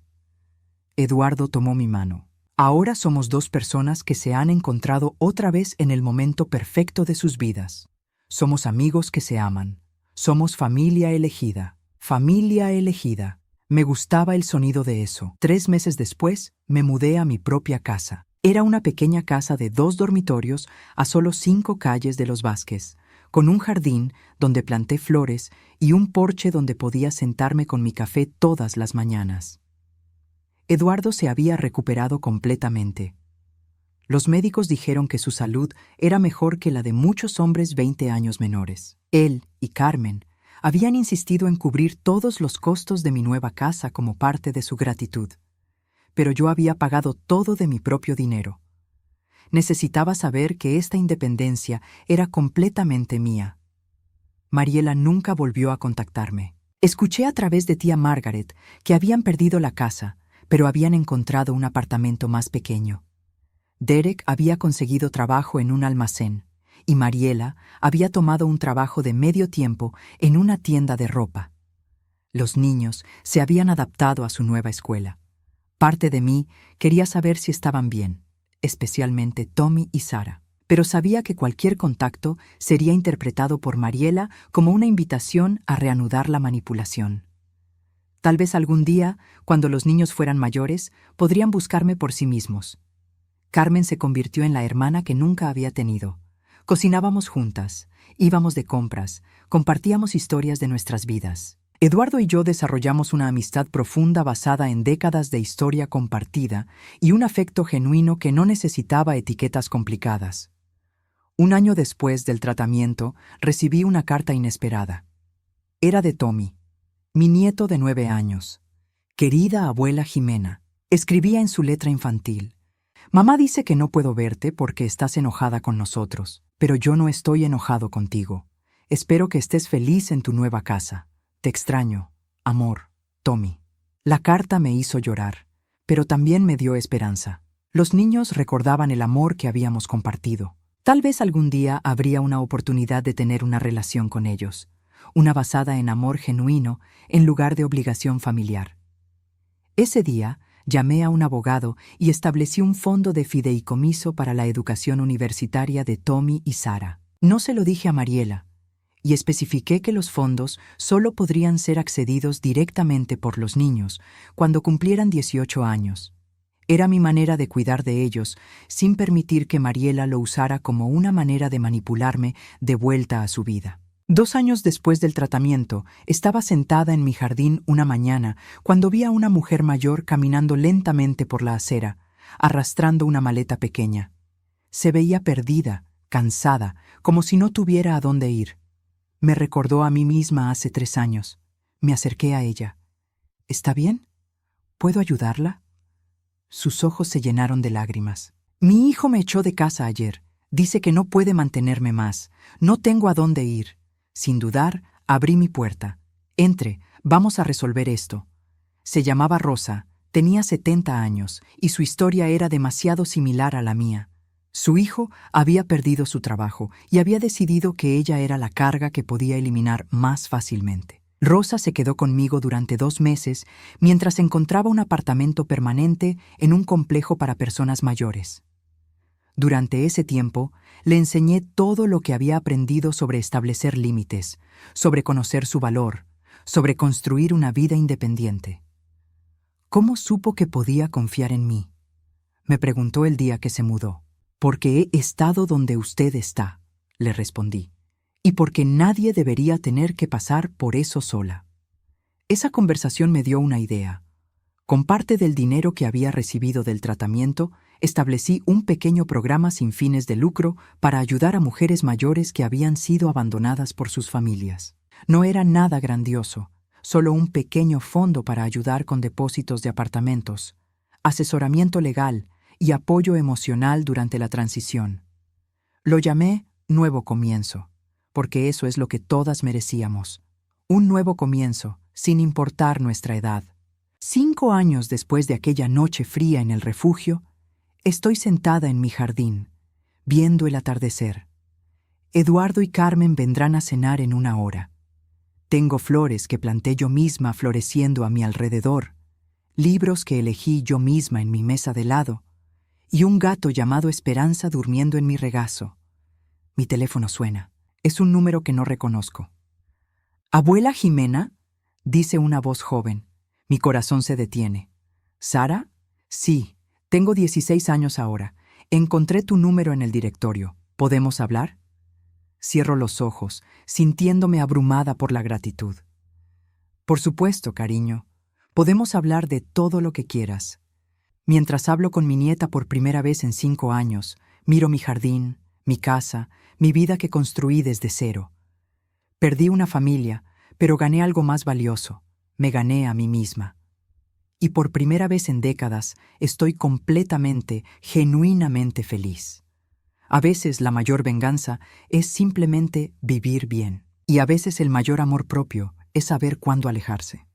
Eduardo tomó mi mano. Ahora somos 2 personas que se han encontrado otra vez en el momento perfecto de sus vidas. Somos amigos que se aman. Somos familia elegida. Familia elegida. Me gustaba el sonido de eso. 3 meses después, me mudé a mi propia casa. Era una pequeña casa de 2 dormitorios a solo 5 calles de Los Vázquez, con un jardín donde planté flores y un porche donde podía sentarme con mi café todas las mañanas. Eduardo se había recuperado completamente. Los médicos dijeron que su salud era mejor que la de muchos hombres 20 años menores. Él y Carmen habían insistido en cubrir todos los costos de mi nueva casa como parte de su gratitud. Pero yo había pagado todo de mi propio dinero. Necesitaba saber que esta independencia era completamente mía. Mariela nunca volvió a contactarme. Escuché a través de tía Margaret que habían perdido la casa, pero habían encontrado un apartamento más pequeño. Derek había conseguido trabajo en un almacén, y Mariela había tomado un trabajo de medio tiempo en una tienda de ropa. Los niños se habían adaptado a su nueva escuela. Parte de mí quería saber si estaban bien, especialmente Tommy y Sara, pero sabía que cualquier contacto sería interpretado por Mariela como una invitación a reanudar la manipulación. Tal vez algún día, cuando los niños fueran mayores, podrían buscarme por sí mismos. Carmen se convirtió en la hermana que nunca había tenido. Cocinábamos juntas, íbamos de compras, compartíamos historias de nuestras vidas. Eduardo y yo desarrollamos una amistad profunda basada en décadas de historia compartida y un afecto genuino que no necesitaba etiquetas complicadas. Un año después del tratamiento, recibí una carta inesperada. Era de Tommy, mi nieto de 9 años. Querida abuela Jimena, escribía en su letra infantil. Mamá dice que no puedo verte porque estás enojada con nosotros, pero yo no estoy enojado contigo. Espero que estés feliz en tu nueva casa. Te extraño, amor, Tommy. La carta me hizo llorar, pero también me dio esperanza. Los niños recordaban el amor que habíamos compartido. Tal vez algún día habría una oportunidad de tener una relación con ellos, una basada en amor genuino en lugar de obligación familiar. Ese día, llamé a un abogado y establecí un fondo de fideicomiso para la educación universitaria de Tommy y Sara. No se lo dije a Mariela, y especifiqué que los fondos solo podrían ser accedidos directamente por los niños cuando cumplieran 18 años. Era mi manera de cuidar de ellos, sin permitir que Mariela lo usara como una manera de manipularme de vuelta a su vida. 2 años después del tratamiento, estaba sentada en mi jardín una mañana cuando vi a una mujer mayor caminando lentamente por la acera, arrastrando una maleta pequeña. Se veía perdida, cansada, como si no tuviera a dónde ir. Me recordó a mí misma hace 3 años. Me acerqué a ella. ¿Está bien? ¿Puedo ayudarla? Sus ojos se llenaron de lágrimas. Mi hijo me echó de casa ayer. Dice que no puede mantenerme más. No tengo a dónde ir. Sin dudar, abrí mi puerta. Entre, vamos a resolver esto. Se llamaba Rosa, tenía 70 años, y su historia era demasiado similar a la mía. Su hijo había perdido su trabajo y había decidido que ella era la carga que podía eliminar más fácilmente. Rosa se quedó conmigo durante 2 meses mientras encontraba un apartamento permanente en un complejo para personas mayores. Durante ese tiempo, le enseñé todo lo que había aprendido sobre establecer límites, sobre conocer su valor, sobre construir una vida independiente. ¿Cómo supo que podía confiar en mí? Me preguntó el día que se mudó. Porque he estado donde usted está, le respondí, y porque nadie debería tener que pasar por eso sola. Esa conversación me dio una idea. Con parte del dinero que había recibido del tratamiento, establecí un pequeño programa sin fines de lucro para ayudar a mujeres mayores que habían sido abandonadas por sus familias. No era nada grandioso, solo un pequeño fondo para ayudar con depósitos de apartamentos, asesoramiento legal y apoyo emocional durante la transición. Lo llamé Nuevo Comienzo, porque eso es lo que todas merecíamos. Un nuevo comienzo, sin importar nuestra edad. 5 años después de aquella noche fría en el refugio, estoy sentada en mi jardín, viendo el atardecer. Eduardo y Carmen vendrán a cenar en 1 hora. Tengo flores que planté yo misma floreciendo a mi alrededor, libros que elegí yo misma en mi mesa de lado, y un gato llamado Esperanza durmiendo en mi regazo. Mi teléfono suena. Es un número que no reconozco. «¿Abuela Jimena?», dice una voz joven. Mi corazón se detiene. «¿Sara? Sí, tengo 16 años ahora. Encontré tu número en el directorio. ¿Podemos hablar?». Cierro los ojos, sintiéndome abrumada por la gratitud. «Por supuesto, cariño. Podemos hablar de todo lo que quieras». Mientras hablo con mi nieta por primera vez en 5 años, miro mi jardín, mi casa, mi vida que construí desde cero. Perdí una familia, pero gané algo más valioso. Me gané a mí misma. Y por primera vez en décadas estoy completamente, genuinamente feliz. A veces la mayor venganza es simplemente vivir bien. Y a veces el mayor amor propio es saber cuándo alejarse.